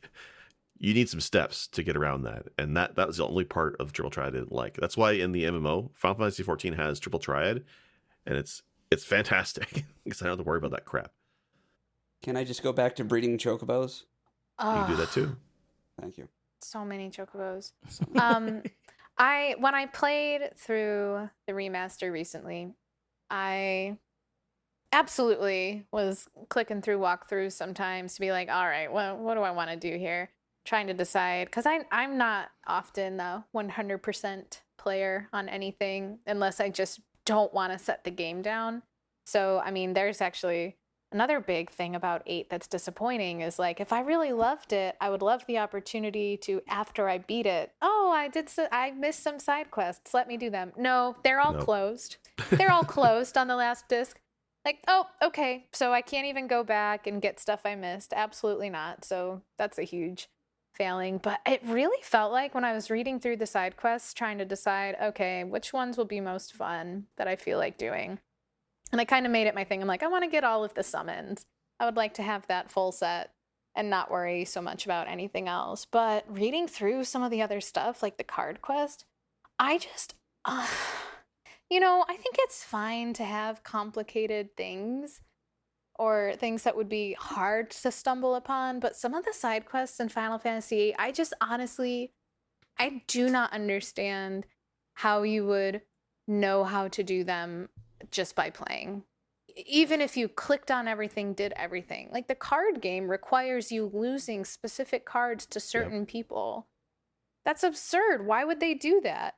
you need some steps to get around that. And that was the only part of triple triad I didn't like. That's why in the MMO, Final Fantasy XIV has triple triad, and it's fantastic because I don't have to worry about that crap. Can I just go back to breeding chocobos? You can do that too. Thank you. So many chocobos. When I played through the remaster recently, I absolutely was clicking through walkthroughs sometimes to be like, all right, what do I want to do here? Trying to decide, because I'm not often the 100% player on anything unless I just don't want to set the game down. So, I mean, there's actually another big thing about 8 that's disappointing is like, if I really loved it, I would love the opportunity to, after I beat it, I missed some side quests, let me do them. No, they're all closed. They're all closed on the last disc. Like, oh, okay, so I can't even go back and get stuff I missed. Absolutely not. So that's a huge failing. But it really felt like when I was reading through the side quests, trying to decide, okay, which ones will be most fun that I feel like doing. And I kind of made it my thing. I'm like, I want to get all of the summons. I would like to have that full set and not worry so much about anything else. But reading through some of the other stuff, like the card quest, I just, I think it's fine to have complicated things or things that would be hard to stumble upon. But some of the side quests in Final Fantasy VIII, I do not understand how you would know how to do them just by playing. Even if you clicked on everything, did everything. Like the card game requires you losing specific cards to certain people. That's absurd. Why would they do that?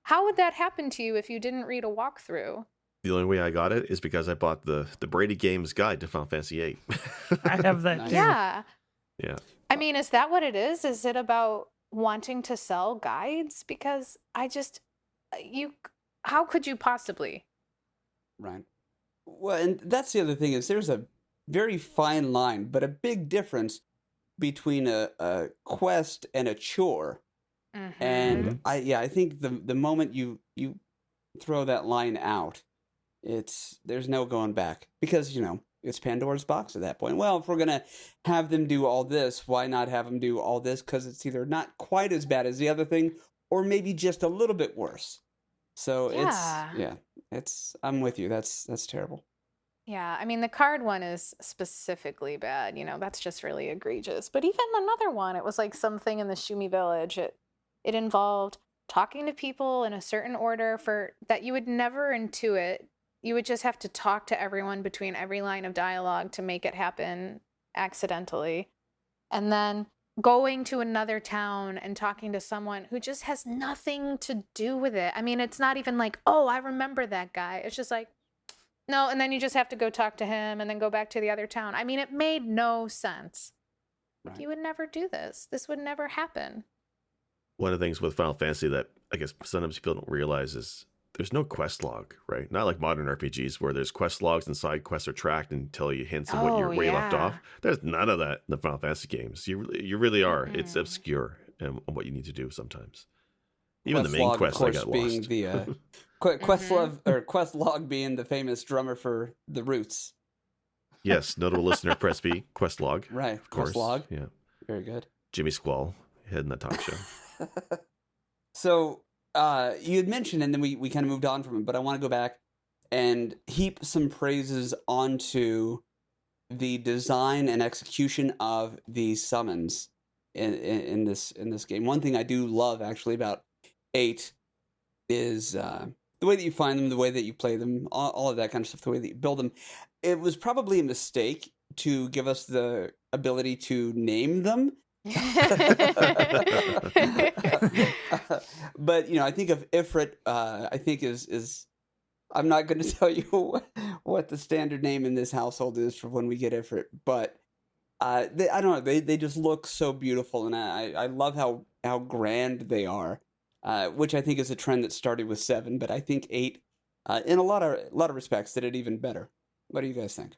How would that happen to you if you didn't read a walkthrough? The only way I got it is because I bought the Brady Games Guide to Final Fantasy VIII. I have that too. Yeah. Yeah. I mean, is that what it is? Is it about wanting to sell guides? Because how could you possibly? Right. Well, and that's the other thing is there's a very fine line, but a big difference between a quest and a chore. Mm-hmm. And I think the moment you throw that line out, there's no going back because it's Pandora's box at that point. Well, if we're gonna have them do all this, why not have them do all this? Because it's either not quite as bad as the other thing, or maybe just a little bit worse. So I'm with you. That's terrible. Yeah, I mean, the card one is specifically bad. That's just really egregious. But even another one, it was like something in the Shumi village. It involved talking to people in a certain order that you would never intuit. You would just have to talk to everyone between every line of dialogue to make it happen accidentally. And then going to another town and talking to someone who just has nothing to do with it. I mean, it's not even like, oh, I remember that guy. It's just like, no, and then you just have to go talk to him and then go back to the other town. I mean, it made no sense. Right. You would never do this. This would never happen. One of the things with Final Fantasy that I guess sometimes people don't realize is there's no quest log, right? Not like modern RPGs where there's quest logs and side quests are tracked and tell you hints of where you left off. There's none of that in the Final Fantasy games. You really are. Mm-hmm. It's obscure in what you need to do sometimes. Even quest the main log, quest, of course, I got being lost. The quest log being the famous drummer for the Roots. Yes, notable listener, press B, quest log. Right, of course. Quest log. Yeah, very good. Jimmy Squall, head in that talk show. So you had mentioned, and then we kind of moved on from it, but I want to go back and heap some praises onto the design and execution of the summons in this game. One thing I do love actually about 8 is the way that you find them, the way that you play them, all of that kind of stuff, the way that you build them. It was probably a mistake to give us the ability to name them, But I think of Ifrit. I think is I'm not going to tell you what the standard name in this household is for when we get Ifrit, but I don't know. They just look so beautiful, and I love how grand they are, which I think is a trend that started with 7, but I think 8, in a lot of respects, did it even better. What do you guys think?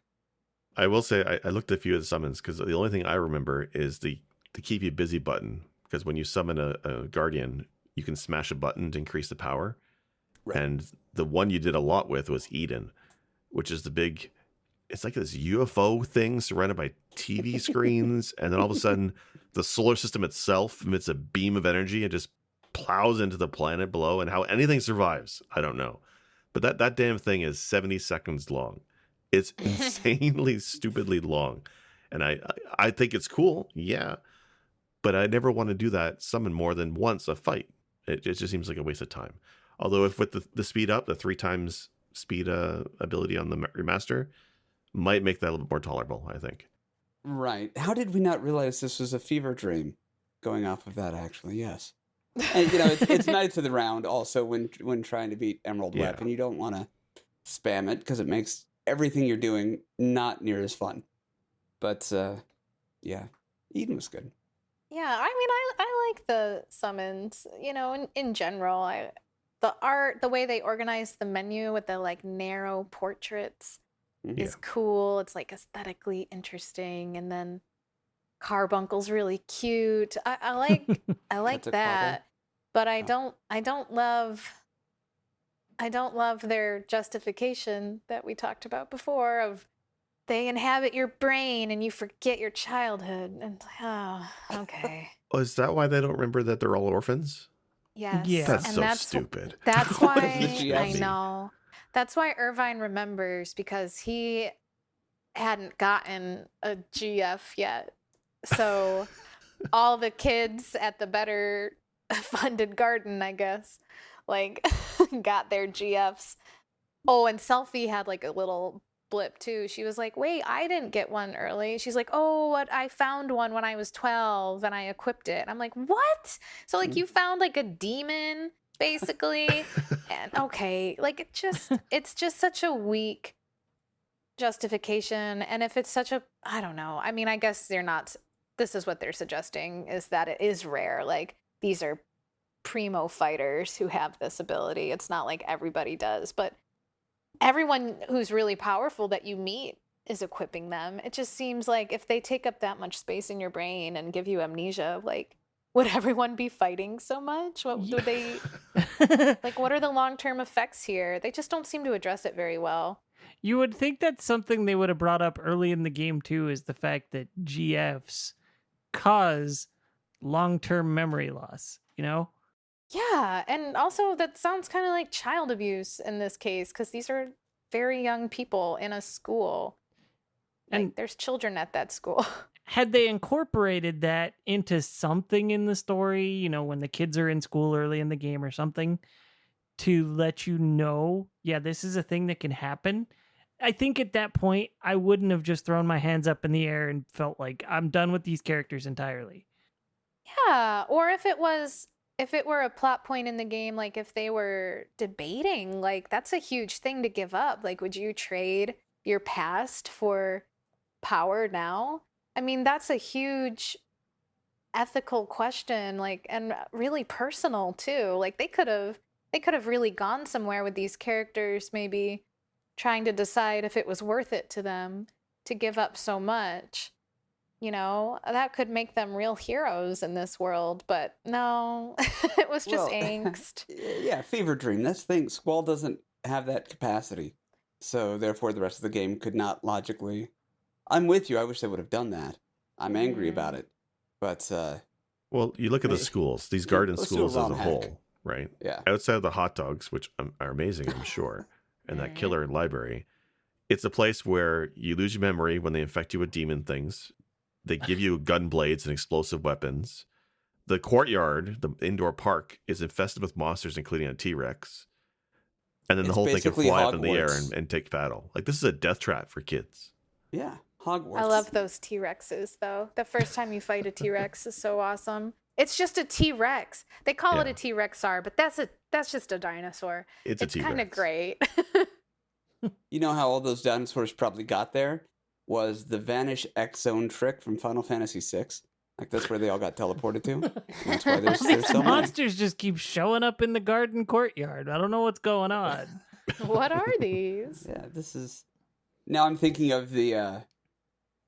I will say I looked at a few of the summons because the only thing I remember is the keep you busy button. Because when you summon a guardian, you can smash a button to increase the power. Right. And the one you did a lot with was Eden, which is the big. It's like this UFO thing surrounded by TV screens, and then all of a sudden, the solar system itself emits a beam of energy and just plows into the planet below. And how anything survives, I don't know. But that damn thing is 70 seconds long. It's insanely, stupidly long. And I think it's cool, yeah. But I never want to do that summon more than once a fight. It just seems like a waste of time. Although if with the speed up, the 3 times speed ability on the remaster, might make that a little bit more tolerable, I think. Right. How did we not realize this was a fever dream? Going off of that, actually, yes. And, it's Knights of the Round also when trying to beat Emerald Weapon. You don't want to spam it because it makes everything you're doing not near as fun. But, yeah, Eden was good. Yeah, I mean, I like the summons, in general. The art, the way they organize the menu with the, narrow portraits is cool. It's, aesthetically interesting. And then Carbuncle's really cute. I like that. But I don't love their justification that we talked about before of they inhabit your brain and you forget your childhood. And okay. Oh, is that why they don't remember that they're all orphans? Yes. Yeah. That's so stupid. That's why I know. That's why Irvine remembers, because he hadn't gotten a GF yet. So all the kids at the better funded garden, I guess, got their GFs. Oh, and Selfie had a little blip too. She was like, wait, I didn't get one early. She's like, oh, what? I found one when I was 12 and I equipped it. I'm like, what? So you found a demon basically? And okay, it's just such a weak justification. And if it's such a, I don't know. I mean, I guess this is what they're suggesting, is that it is rare. These are primo fighters who have this ability. It's not like everybody does, but everyone who's really powerful that you meet is equipping them. It just seems like if they take up that much space in your brain and give you amnesia, would everyone be fighting so much? What do they what are the long-term effects here? They just don't seem to address it very well. You would think that's something they would have brought up early in the game too, is the fact that GFs cause long-term memory loss, Yeah, and also that sounds kind of like child abuse in this case, because these are very young people in a school. And there's children at that school. Had they incorporated that into something in the story, when the kids are in school early in the game or something, to let yeah, this is a thing that can happen, I think at that point, I wouldn't have just thrown my hands up in the air and felt like I'm done with these characters entirely. Yeah, or if it were a plot point in the game, if they were debating, that's a huge thing to give up. Would you trade your past for power now? I mean, that's a huge ethical question, and really personal too. They could have really gone somewhere with these characters, maybe trying to decide if it was worth it to them to give up so much. That could make them real heroes in this world, but no, it was just angst. Yeah, fever dream. That's the thing. Squall doesn't have that capacity, so therefore the rest of the game could not logically. I'm with you. I wish they would have done that. I'm angry about it, but well, you look at the schools, these garden schools as a whole, right? Yeah. Outside of the hot dogs, which are amazing, I'm sure, and that killer library, it's a place where you lose your memory when they infect you with demon things. They give you gun blades and explosive weapons. The courtyard, the indoor park, is infested with monsters, including a T-Rex. And then the whole thing can fly up in the air and take battle. This is a death trap for kids. Yeah. Hogwarts. I love those T-Rexes, though. The first time you fight a T-Rex is so awesome. It's just a T-Rex. They call it a T-Rexar, but that's just a dinosaur. It's a T-Rex. Kind of great. You know how all those dinosaurs probably got there? Was the Vanish X Zone trick from Final Fantasy VI. Like, that's where they all got teleported to. That's why there's These so many. monsters just keep showing up in the garden courtyard. I don't know what's going on. What are these? Yeah, this is... Now I'm thinking of the...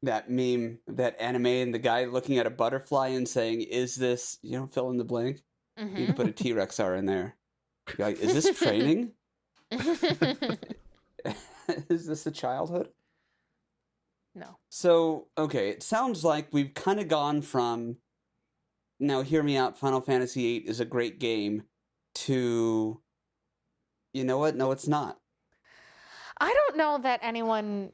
that meme, that anime, and the guy looking at a butterfly and saying, is this, fill in the blank? You need to put a T-Rexar in there. You're like, is this training? Is this a childhood? No. So, okay, it sounds like we've kind of gone from, now hear me out, Final Fantasy VIII is a great game, to, you know what? No, it's not. I don't know that anyone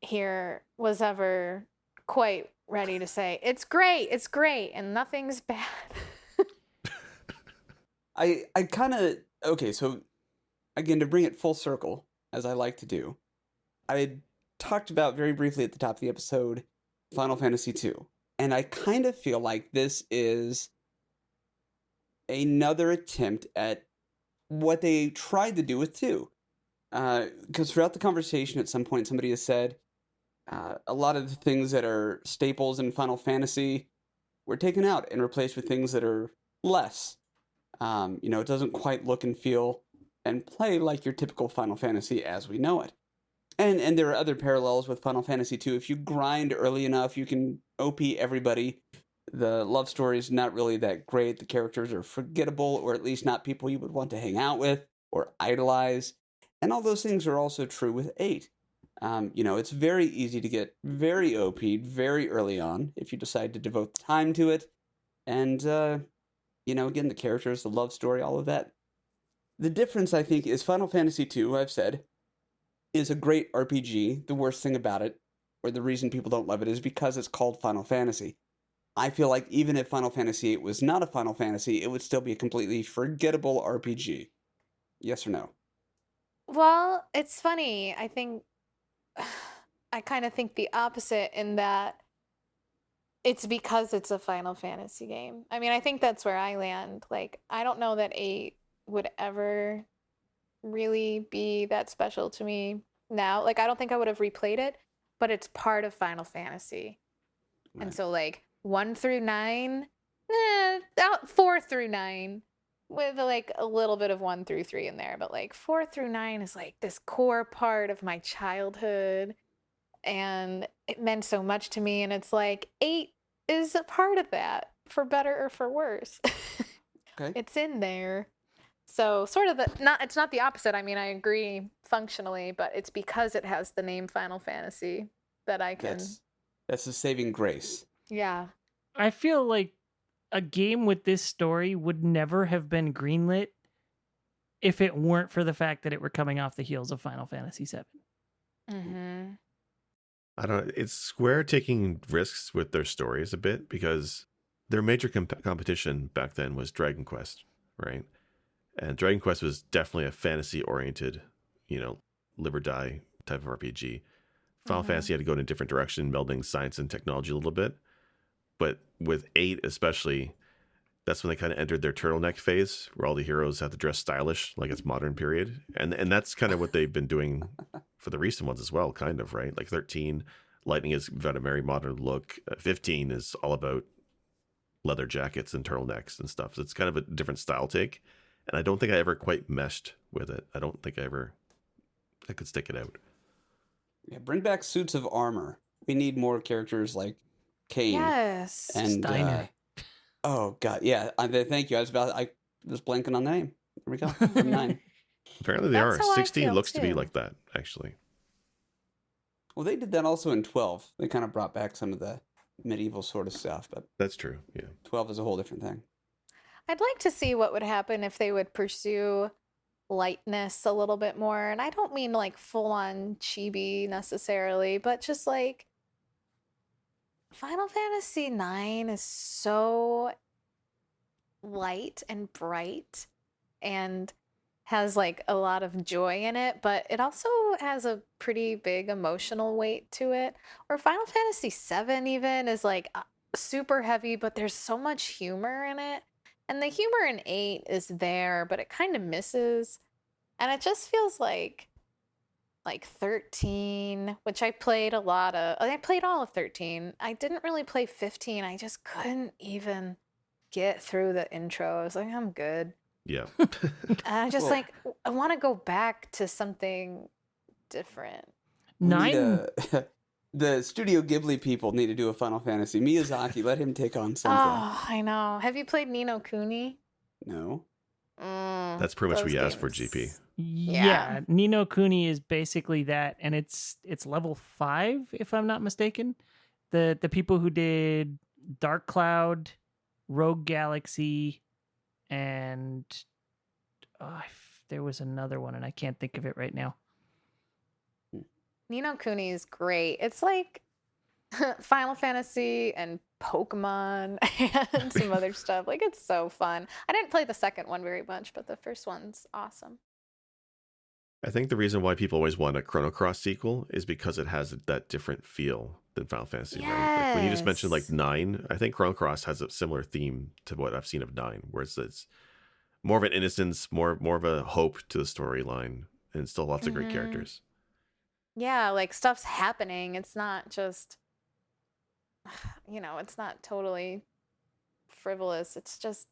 here was ever quite ready to say, it's great, and nothing's bad. I kind of, okay, so, again, to bring it full circle, as I like to do, I had talked about very briefly at the top of the episode Final Fantasy II. And I kind of feel like this is another attempt at what they tried to do with 2. Because throughout the conversation at some point somebody has said a lot of the things that are staples in Final Fantasy were taken out and replaced with things that are less. It doesn't quite look and feel and play like your typical Final Fantasy as we know it. And there are other parallels with Final Fantasy II. If you grind early enough, you can OP everybody. The love story is not really that great. The characters are forgettable, or at least not people you would want to hang out with or idolize. And all those things are also true with 8. It's very easy to get very OP'd very early on if you decide to devote the time to it. And, again, the characters, the love story, all of that. The difference, I think, is Final Fantasy II, I've said, is a great RPG. The worst thing about it, or the reason people don't love it, is because it's called Final Fantasy. I feel like even if Final Fantasy VIII was not a Final Fantasy, it would still be a completely forgettable RPG. Yes or no? Well, it's funny. I kind of think the opposite in that it's because it's a Final Fantasy game. I mean, I think that's where I land. Like, I don't know that 8 would ever really be that special to me now. Like, I don't think I would have replayed it, but it's part of Final Fantasy. Right. And so, like, 1 through 9, 4 through 9, with like a little bit of 1 through 3 in there, but like 4 through 9 is like this core part of my childhood, and it meant so much to me. And it's like 8 is a part of that, for better or for worse. Okay. It's in there. So sort of it's not the opposite. I mean, I agree functionally, but it's because it has the name Final Fantasy that I can. That's a saving grace. Yeah. I feel like a game with this story would never have been greenlit if it weren't for the fact that it were coming off the heels of Final Fantasy VII. Mm-hmm. I don't know. It's Square taking risks with their stories a bit, because their major competition back then was Dragon Quest, right? And Dragon Quest was definitely a fantasy-oriented, live or die type of RPG. Final Fantasy had to go in a different direction, melding science and technology a little bit. But with 8 especially, that's when they kind of entered their turtleneck phase, where all the heroes have to dress stylish, like it's modern period. And that's kind of what they've been doing for the recent ones as well, kind of, right? Like 13, Lightning has got a very modern look. 15 is all about leather jackets and turtlenecks and stuff. So it's kind of a different style take. And I don't think I ever quite meshed with it. I don't think I could stick it out. Yeah, bring back suits of armor. We need more characters like Kane. Yes. And Steiner. Oh god, yeah. Thank you. I was blanking on the name. There we go. 9. Apparently they That's are. how I 16 feel, looks to be too. like that, actually. Well, they did that also in 12. They kind of brought back some of the medieval sort of stuff, but That's true. Yeah. 12 is a whole different thing. I'd like to see what would happen if they would pursue lightness a little bit more. And I don't mean like full on chibi necessarily, but just like Final Fantasy IX is so light and bright and has like a lot of joy in it, but it also has a pretty big emotional weight to it. Or Final Fantasy VII even is like super heavy, but there's so much humor in it. And the humor in 8 is there, but it kind of misses. And it just feels like 13, which I played a lot of. I played all of 13. I didn't really play 15. I just couldn't even get through the intro. I was like, I'm good. Yeah. And I'm just like, I want to go back to something different. 9. The Studio Ghibli people need to do a Final Fantasy. Miyazaki, let him take on something. Oh, I know. Have you played Ni no Kuni? No. That's pretty much what you asked for, GP. Yeah, Ni no Kuni is basically that, and it's level 5 if I'm not mistaken. The people who did Dark Cloud, Rogue Galaxy, and there was another one, and I can't think of it right now. Ni no Kuni is great. It's like Final Fantasy and Pokemon and some other stuff. Like, it's so fun. I didn't play the second one very much, but the first one's awesome. I think the reason why people always want a Chrono Cross sequel is because it has that different feel than Final Fantasy, right? Like when you just mentioned like 9, I think Chrono Cross has a similar theme to what I've seen of 9, where it's more of an innocence, more of a hope to the storyline, and still lots of great characters. Yeah, like stuff's happening. It's not just, it's not totally frivolous. It's just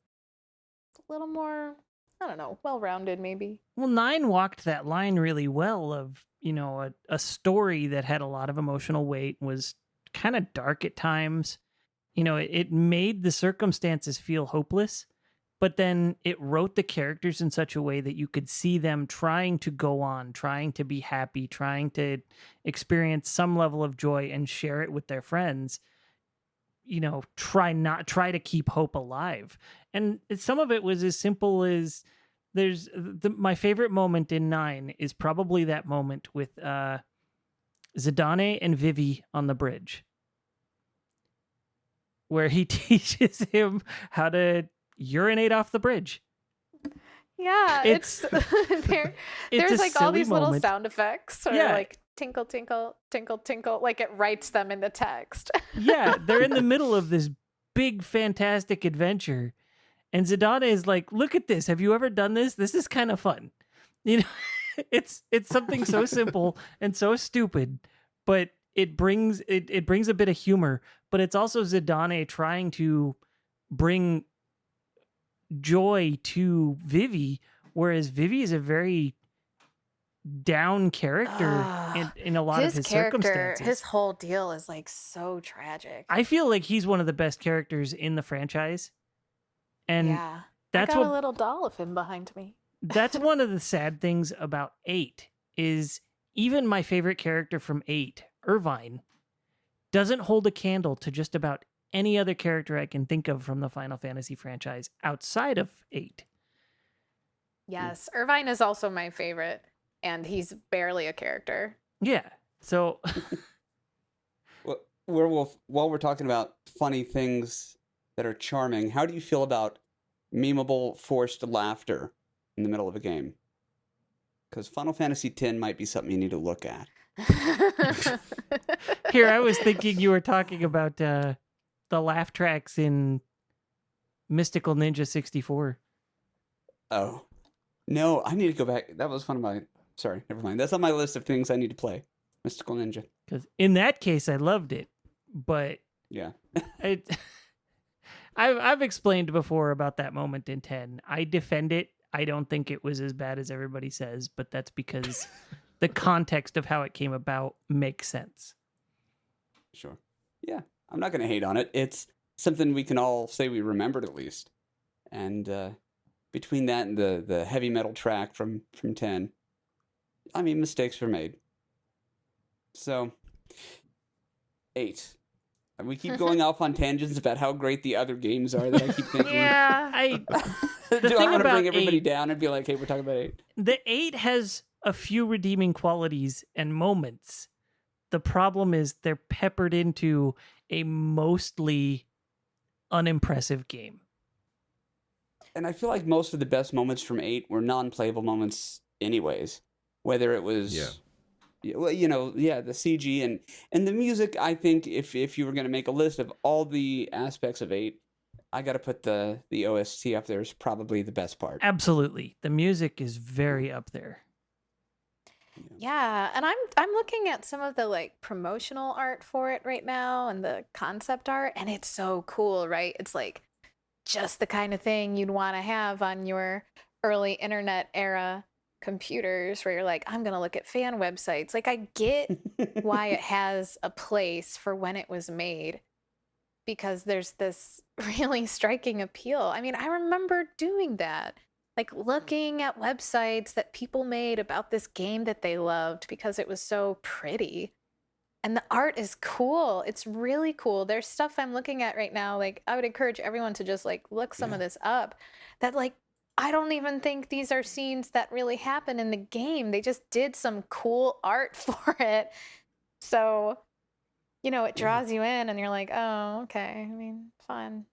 a little more, I don't know, well-rounded maybe. Well, 9 walked that line really well of, a story that had a lot of emotional weight, was kind of dark at times. It made the circumstances feel hopeless, but then it wrote the characters in such a way that you could see them trying to go on, trying to be happy, trying to experience some level of joy and share it with their friends. Try to keep hope alive. And some of it was as simple as my favorite moment in 9 is probably that moment with Zidane and Vivi on the bridge, where he teaches him how to urinate off the bridge. Yeah, it's there's like all these little sound effects, or like tinkle, tinkle, tinkle, tinkle, like it writes them in the text. Yeah, they're in the middle of this big, fantastic adventure. And Zidane is like, look at this. Have you ever done this? This is kind of fun. It's something so simple and so stupid, but it brings a bit of humor, but it's also Zidane trying to bring joy to Vivi, whereas Vivi is a very down character in a lot of his circumstances. His whole deal is like so tragic. I feel like he's one of the best characters in the franchise. And that's I got a little doll of him behind me. That's one of the sad things about 8 is even my favorite character from 8, Irvine, doesn't hold a candle to just about any other character I can think of from the Final Fantasy franchise outside of 8. Yes, Irvine is also my favorite, and he's barely a character. Yeah, so... While we're talking about funny things that are charming, how do you feel about memeable forced laughter in the middle of a game? Because Final Fantasy X might be something you need to look at. Here, I was thinking you were talking about the laugh tracks in Mystical Ninja 64. Oh. No, I need to go back. That was one of my... Sorry, never mind. That's on my list of things I need to play. Mystical Ninja. Because in that case, I loved it. But... Yeah. I've explained before about that moment in 10. I defend it. I don't think it was as bad as everybody says, but that's because the context of how it came about makes sense. Sure. Yeah, I'm not going to hate on it. It's something we can all say we remembered at least. And between that and the heavy metal track from 10, I mean, mistakes were made. So, 8. We keep going off on tangents about how great the other games are that I keep thinking. Yeah. Do I want to bring everybody down and be like, hey, we're talking about 8? The 8 has a few redeeming qualities and moments. The problem is they're peppered into a mostly unimpressive game. And I feel like most of the best moments from 8 were non-playable moments anyways. Whether it was, well, the CG and the music. I think if you were going to make a list of all the aspects of 8, I got to put the OST up there as probably the best part. Absolutely. The music is very up there. Yeah, and I'm looking at some of the like promotional art for it right now and the concept art, and it's so cool, right? It's like just the kind of thing you'd want to have on your early internet era computers where you're like, I'm gonna look at fan websites. Like, I get why it has a place for when it was made, because there's this really striking appeal. I mean, I remember doing that, like looking at websites that people made about this game that they loved because it was so pretty. And the art is cool. It's really cool. There's stuff I'm looking at right now. Like, I would encourage everyone to just like look some of this up. That like, I don't even think these are scenes that really happen in the game. They just did some cool art for it. So, it draws you in and you're like, oh, okay. I mean, fun.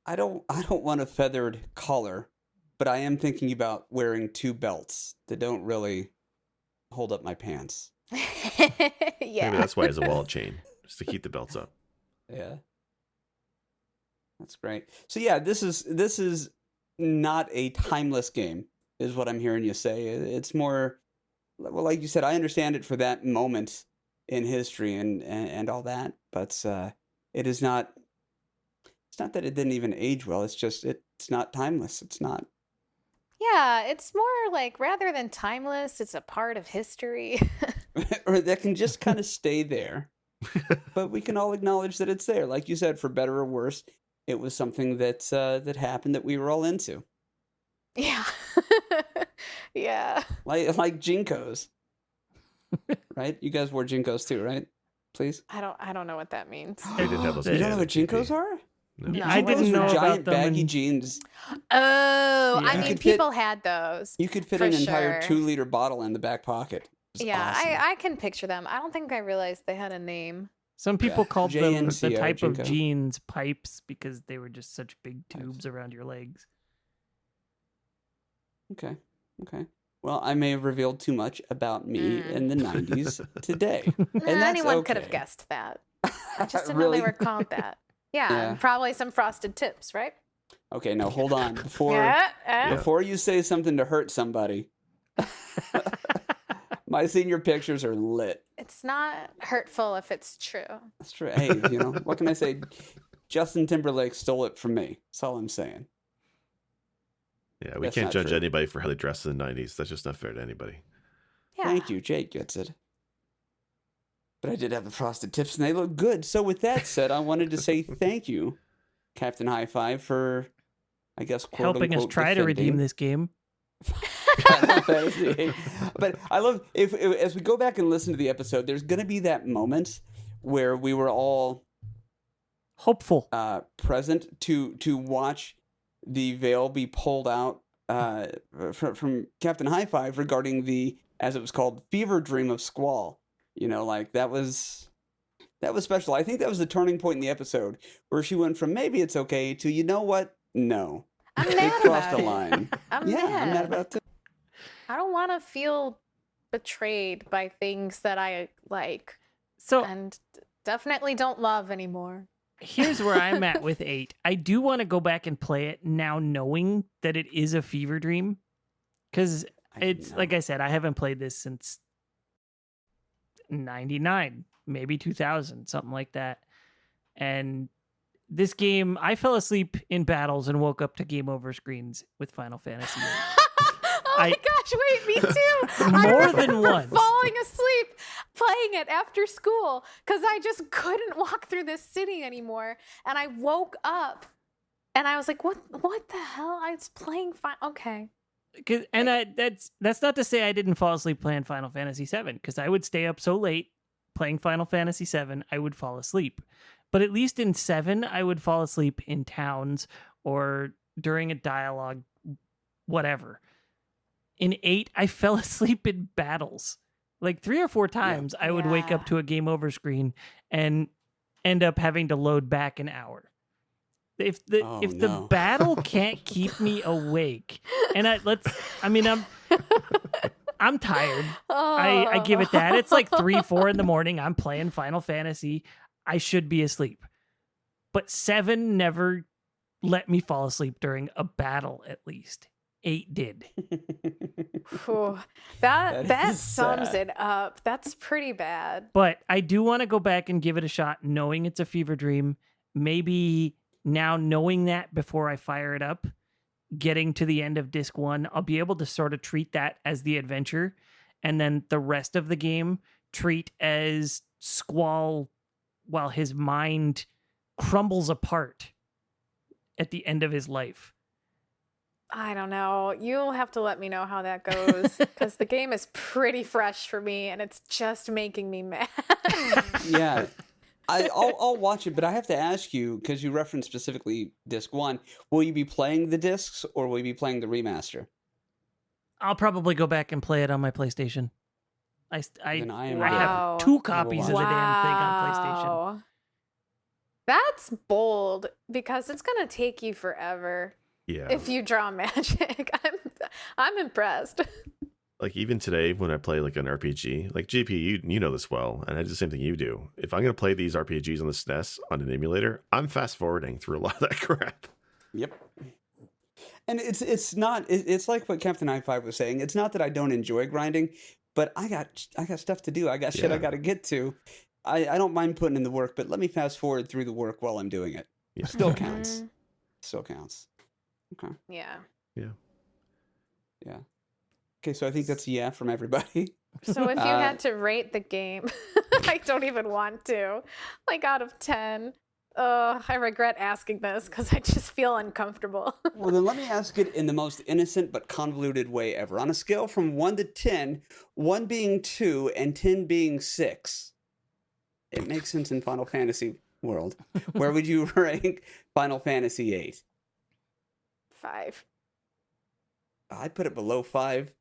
I don't want a feathered collar, but I am thinking about wearing 2 belts that don't really hold up my pants. Yeah. Maybe that's why it's a wallet chain, just to keep the belts up. Yeah. That's great. So yeah, this is not a timeless game, is what I'm hearing you say. It's more, well, like you said, I understand it for that moment in history and all that, but it is not. It's not that it didn't even age well. It's just it's not timeless. It's not. Yeah, it's more like, rather than timeless, it's a part of history. Or that can just kind of stay there. But we can all acknowledge that it's there. Like you said, for better or worse, it was something that happened that we were all into. Yeah. Yeah. Like Jinkos. Right? You guys wore Jinkos too, right? Please? I don't know what that means. They didn't have those. You don't know what Jinkos are? No. Yeah, I didn't Jinkos know were about giant them. baggy jeans. Oh, Yeah. I You mean, could fit- people had those. You could fit For an entire sure. 2-liter bottle in the back pocket. It was Yeah, awesome. I can picture them. I don't think I realized they had a name. Some people called them the JNCO, type of Jinko. jeans pipes because they were just such big tubes around your legs. Okay. Well, I may have revealed too much about me in the 90s today. And that's Anyone could have okay. guessed that. I just didn't know Really? they were called that. Yeah, Yeah. and probably some frosted tips, right? Okay, no, hold on. Before Yeah. before you say something to hurt somebody, my senior pictures are lit. It's not hurtful if it's true. That's true. Hey, what can I say? Justin Timberlake stole it from me. That's all I'm saying. Yeah, we That's can't not judge true. anybody for how they dressed in the 90s. That's just not fair to anybody. Yeah. Thank you. Jake gets it. But I did have the frosted tips, and they look good. So with that said, I wanted to say thank you, Captain High Five, for, I guess, quote Helping us unquote, try to redeem defending this game. Final Fantasy VIII. But I love if as we go back and listen to the episode, there's going to be that moment where we were all Hopeful. present to watch the veil be pulled out from Captain High Five regarding the, as it was called, fever dream of Squall. Like that was special. I think that was the turning point in the episode where she went from maybe it's okay to, you know what? No. I'm They mad crossed about the it. line. I'm Yeah, mad. I'm mad about that. I don't want to feel betrayed by things that I like So and definitely don't love anymore. here's where I'm at with 8. I do want to go back and play it now knowing that it is a fever dream. Because it's, like I said, I haven't played this since 99, maybe 2000, something like that. And this game, I fell asleep in battles and woke up to game over screens with Final Fantasy VIII. Oh my gosh, wait, me too. More I than remember once. falling asleep playing it after school because I just couldn't walk through this city anymore. And I woke up and I was like, what the hell? I was playing okay. That's not to say I didn't fall asleep playing Final Fantasy VII, because I would stay up so late playing Final Fantasy VII, I would fall asleep. But at least in 7, I would fall asleep in towns or during a dialogue, whatever. In 8, I fell asleep in battles. Like 3 or 4 times, I would wake up Yeah. to a game over screen and end up having to load back an hour. If the battle can't keep me awake, and I'm tired. I give it that. It's like 3-4 in the morning. I'm playing Final Fantasy. I should be asleep. But 7 never let me fall asleep during a battle, at least. 8 did. Whew. That is sums sad. it up. That's pretty bad. But I do want to go back and give it a shot, knowing it's a fever dream. Maybe now knowing that before I fire it up, getting to the end of disc 1, I'll be able to sort of treat that as the adventure. And then the rest of the game treat as Squall while his mind crumbles apart at the end of his life. I don't know. You'll have to let me know how that goes because the game is pretty fresh for me and it's just making me mad. Yeah. I'll watch it, but I have to ask you, because you referenced specifically disc 1, will you be playing the discs or will you be playing the remaster? I'll probably go back and play it on my PlayStation. I Wow. have 2 copies of the damn thing on PlayStation. Wow. That's bold because it's going to take you forever. Yeah. If you draw magic. I'm impressed. Like even today when I play like an RPG, like GP, you know this well, and I do the same thing you do. If I'm going to play these RPGs on the SNES on an emulator, I'm fast forwarding through a lot of that crap. Yep. And it's not, it's like what CaptHighFive was saying. It's not that I don't enjoy grinding, but I got stuff to do. I got shit I got to get to. I don't mind putting in the work, but let me fast forward through the work while I'm doing it. Yeah. Still counts. Still counts. Okay. Yeah. Yeah. Okay, so I think that's a yeah from everybody. So if you had to rate the game, I don't even want to, like out of 10. I regret asking this because I just feel uncomfortable. Well, then let me ask it in the most innocent but convoluted way ever. On a scale from 1 to 10, 1 being 2 and 10 being 6, it makes sense in Final Fantasy world. Where would you rank Final Fantasy VIII? 5. I'd put it below 5.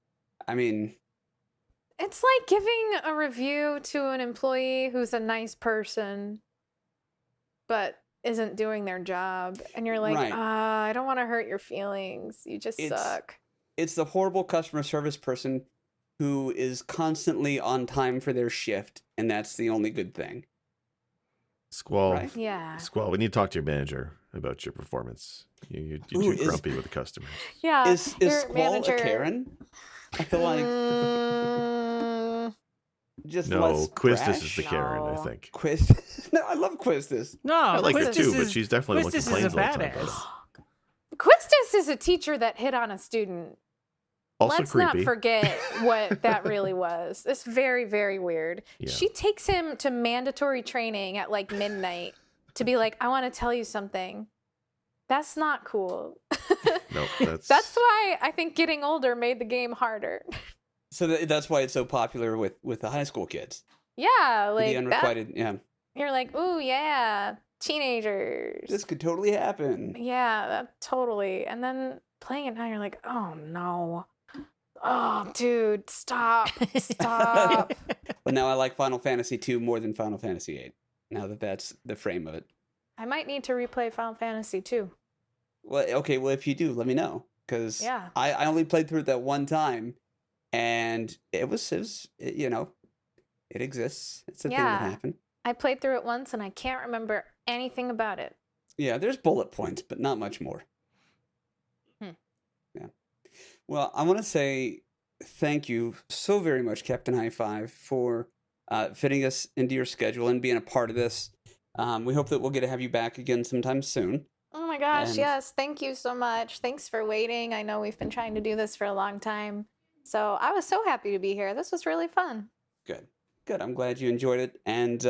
I mean, It's like giving a review to an employee who's a nice person, but isn't doing their job. And you're like, Right. I don't want to hurt your feelings. You just suck. It's the horrible customer service person who is constantly on time for their shift, and that's the only good thing. Squall, Right? Yeah. Squall, we need to talk to your manager about your performance. You're Ooh, too grumpy with the customers. Yeah. Is your Squall manager- a Karen? I feel like Mm, just No, less Quistis brash. is the Karen, I No. think. Quistis. No, I love Quistis. No, I like her Quistis too, but is- she's definitely the one who Quistis is a complains all the time. badass. Quistis is a teacher that hit on a student. Also Let's creepy. not forget what that really was. It's very, very weird. Yeah. She takes him to mandatory training at like midnight to be like, I want to tell you something. That's not cool. No, That's why I think getting older made the game harder. So that's why it's so popular with the high school kids. Yeah, The like that, unrequited, yeah. you're like, ooh, yeah, teenagers. This could totally happen. Yeah, totally. And then playing it now, you're like, oh no. Oh, dude, stop. Stop. But now I like Final Fantasy 2 more than Final Fantasy 8. Now that that's the frame of it. I might need to replay Final Fantasy 2. Well, okay, well, if you do, let me know. Because Yeah. I only played through it that one time, and it you know, it exists. It's a thing that Yeah. happened. I played through it once and I can't remember anything about it. Yeah, there's bullet points, but not much more. Yeah. Well, I want to say thank you so very much, CaptHighFive, for fitting us into your schedule and being a part of this. We hope that we'll get to have you back again sometime soon. Oh my gosh, And- yes. Thank you so much. Thanks for waiting. I know we've been trying to do this for a long time. So I was so happy to be here. This was really fun. Good. I'm glad you enjoyed it. And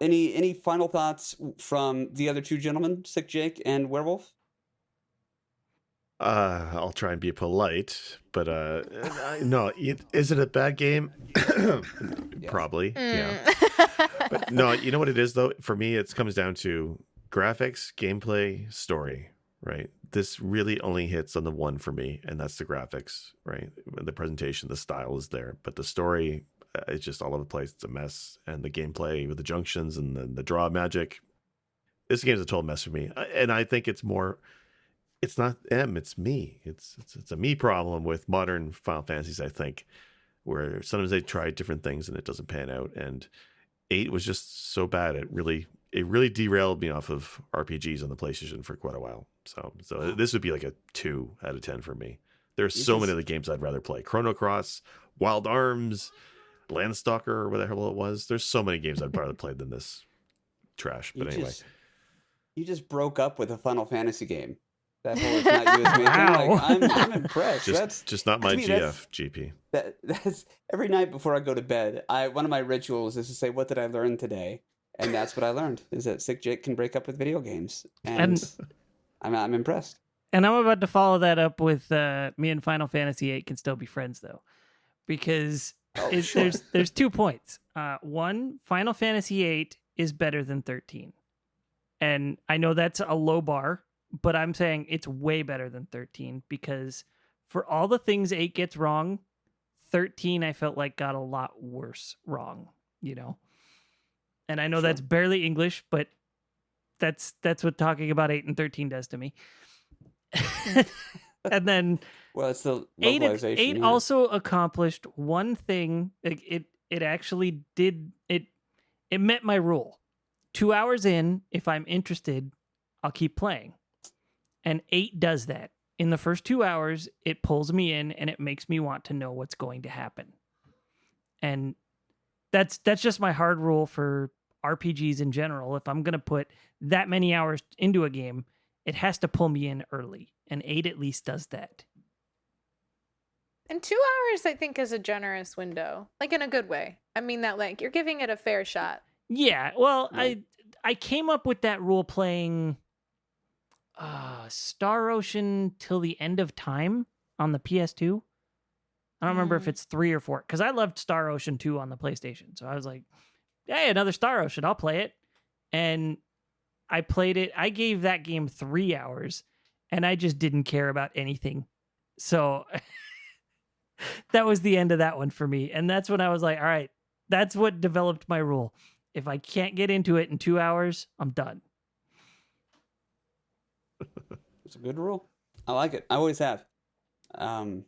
any final thoughts from the other two gentlemen, Sick Jake and Werewolf? I'll try and be polite, but no, is it a bad game? Probably, yeah. But no, you know what it is though? For me, it comes down to graphics, gameplay, story, right? This really only hits on the one for me, and that's the graphics, right? The presentation, the style is there, but the story, it's just all over the place. It's a mess, and the gameplay with the junctions and the draw magic, This game's a total mess for me, and I think it's more. It's not them, it's me. It's a me problem with modern Final Fantasies, I think, where sometimes they try different things and it doesn't pan out. And 8 was just so bad. It really derailed me off of RPGs on the PlayStation for quite a while. So this would be like a 2 out of 10 for me. There's so many other games I'd rather play. Chrono Cross, Wild Arms, Landstalker, or whatever the hell it was. There's so many games I'd rather play than this trash. But anyway. You just broke up with a Final Fantasy game. That whole it's not you, it's me. Wow. I'm impressed. Just not my GF, GP. That's every night before I go to bed. One of my rituals is to say, "What did I learn today?" And that's what I learned: is that Sick Jake can break up with video games, and I'm impressed. And I'm about to follow that up with me and Final Fantasy VIII can still be friends though, because there's 2 points. One, Final Fantasy VIII is better than 13, and I know that's a low bar. But I'm saying it's way better than 13 because for all the things 8 gets wrong, 13 I felt like got a lot worse wrong, you know? And I know that's barely English, but that's what talking about 8 and 13 does to me. And then well, it's the localization. 8 also accomplished one thing. It actually did it met my rule. 2 hours in, if I'm interested, I'll keep playing. And 8 does that. In the first 2 hours, it pulls me in and it makes me want to know what's going to happen. And that's just my hard rule for RPGs in general. If I'm going to put that many hours into a game, it has to pull me in early. And 8 at least does that. And 2 hours, I think, is a generous window. Like, in a good way. I mean that, like, you're giving it a fair shot. Yeah, well, I came up with that rule playing Star Ocean Till the End of Time on the PS2. I don't remember if it's 3 or 4, because I loved Star Ocean 2 on the PlayStation. So I was like, hey, another Star Ocean, I'll play it. And I played it. I gave that game 3 hours, and I just didn't care about anything. So that was the end of that one for me. And that's when I was like, all right, that's what developed my rule. If I can't get into it in 2 hours, I'm done. It's a good rule. I like it. I always have. And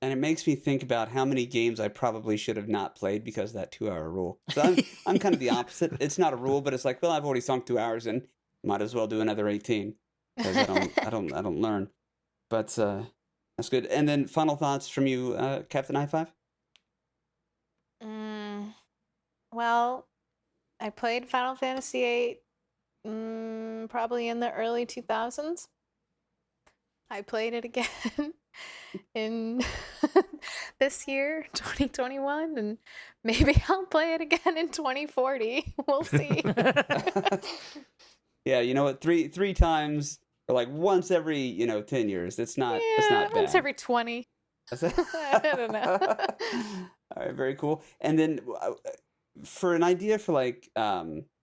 it makes me think about how many games I probably should have not played because of that 2 hour rule. So I'm kind of the opposite. It's not a rule, but it's like, well, I've already sunk 2 hours in. Might as well do another 18 because I don't learn. But that's good. And then final thoughts from you, CaptHighFive? Well, I played Final Fantasy VIII probably in the early 2000s. I played it again in this year, 2021, and maybe I'll play it again in 2040. We'll see. Yeah, you know what? Three times, or like once every 10 years. It's not bad. Once every 20. I don't know. All right, very cool. And then for an idea for like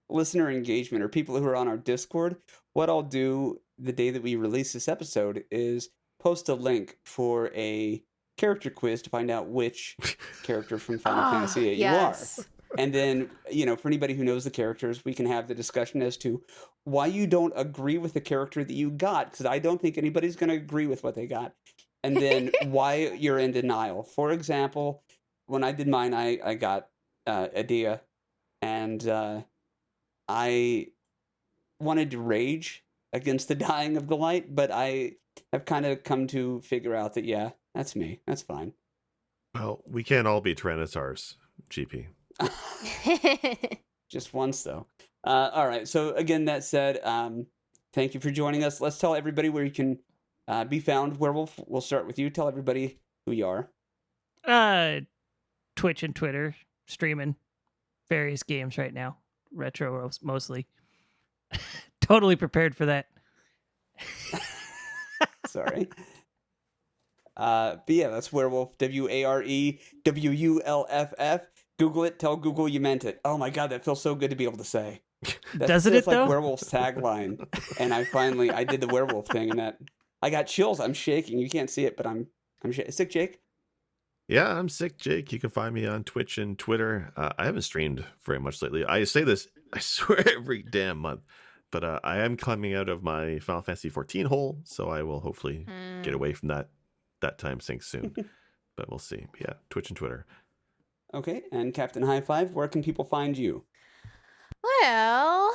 listener engagement or people who are on our Discord, what I'll do the day that we release this episode is post a link for a character quiz to find out which character from Final Fantasy VIII you are. And then, for anybody who knows the characters, we can have the discussion as to why you don't agree with the character that you got, because I don't think anybody's going to agree with what they got. And then why you're in denial. For example, when I did mine, I got Adia, and I wanted to rage against the dying of the light, but I have kind of come to figure out that, yeah, that's me. That's fine. Well, we can't all be Tyrannosaurs, GP. Just once, though. All right. So, again, that said, thank you for joining us. Let's tell everybody where you can be found. Werewolf, we'll start with you. Tell everybody who you are. Twitch and Twitter, streaming various games right now. Retro mostly. Totally prepared for that. Sorry. But yeah, that's Werewolf. WAREWULFF. Google it. Tell Google you meant it. Oh my God, that feels so good to be able to say. Doesn't it like though? Werewolf's tagline. And I did the werewolf thing, and that I got chills. I'm shaking. You can't see it, but I'm Sick Jake. Yeah, I'm Sick Jake. You can find me on Twitch and Twitter. I haven't streamed very much lately. I say this, I swear, every damn month. But I am coming out of my Final Fantasy 14 hole, so I will hopefully get away from that time sink soon. But we'll see. Yeah, Twitch and Twitter. Okay, and Captain High Five, where can people find you? Well,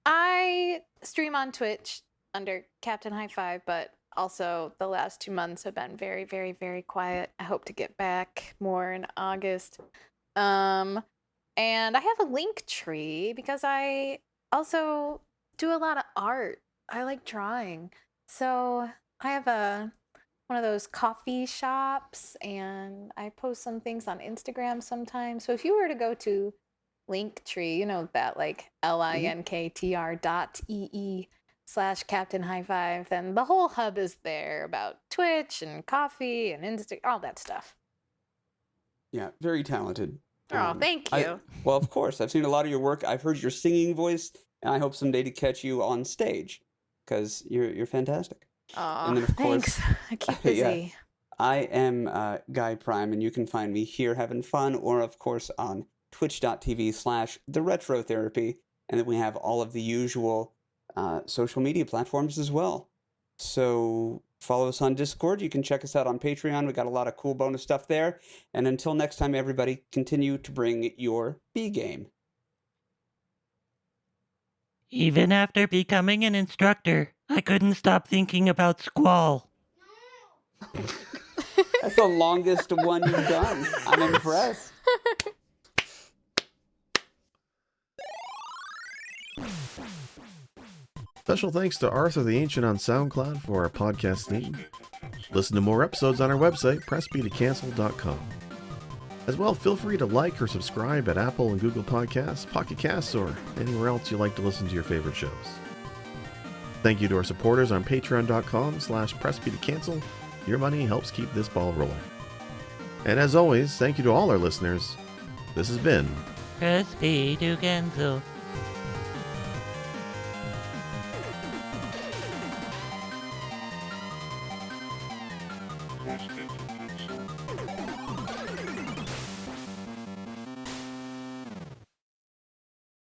I stream on Twitch under Captain High Five, but also the last 2 months have been very, very, very quiet. I hope to get back more in August. And I have a link tree because I also do a lot of art. I like drawing. So I have one of those coffee shops, and I post some things on Instagram sometimes. So if you were to go to Linktree, you know that, like linktr.ee/CaptainHighFive, then the whole hub is there about Twitch and coffee and Insta, all that stuff. Yeah, very talented. Oh, thank you. Well, of course. I've seen a lot of your work. I've heard your singing voice, and I hope someday to catch you on stage because you're fantastic. Oh, and then, of course, thanks. I keep busy. Yeah, I am Guy Prime, and you can find me here having fun, or, of course, on twitch.tv/theretrotherapy. And then we have all of the usual social media platforms as well. So follow us on Discord. You can check us out on Patreon. We got a lot of cool bonus stuff there. And until next time, everybody, continue to bring your B game. Even after becoming an instructor, I couldn't stop thinking about Squall. That's the longest one you've done. I'm impressed. Special thanks to Arthur the Ancient on SoundCloud for our podcast theme. Listen to more episodes on our website, pressbtocancel.com. As well, feel free to like or subscribe at Apple and Google Podcasts, Pocket Casts, or anywhere else you like to listen to your favorite shows. Thank you to our supporters on patreon.com/pressbtocancel. Your money helps keep this ball rolling. And as always, thank you to all our listeners. This has been Press B to cancel.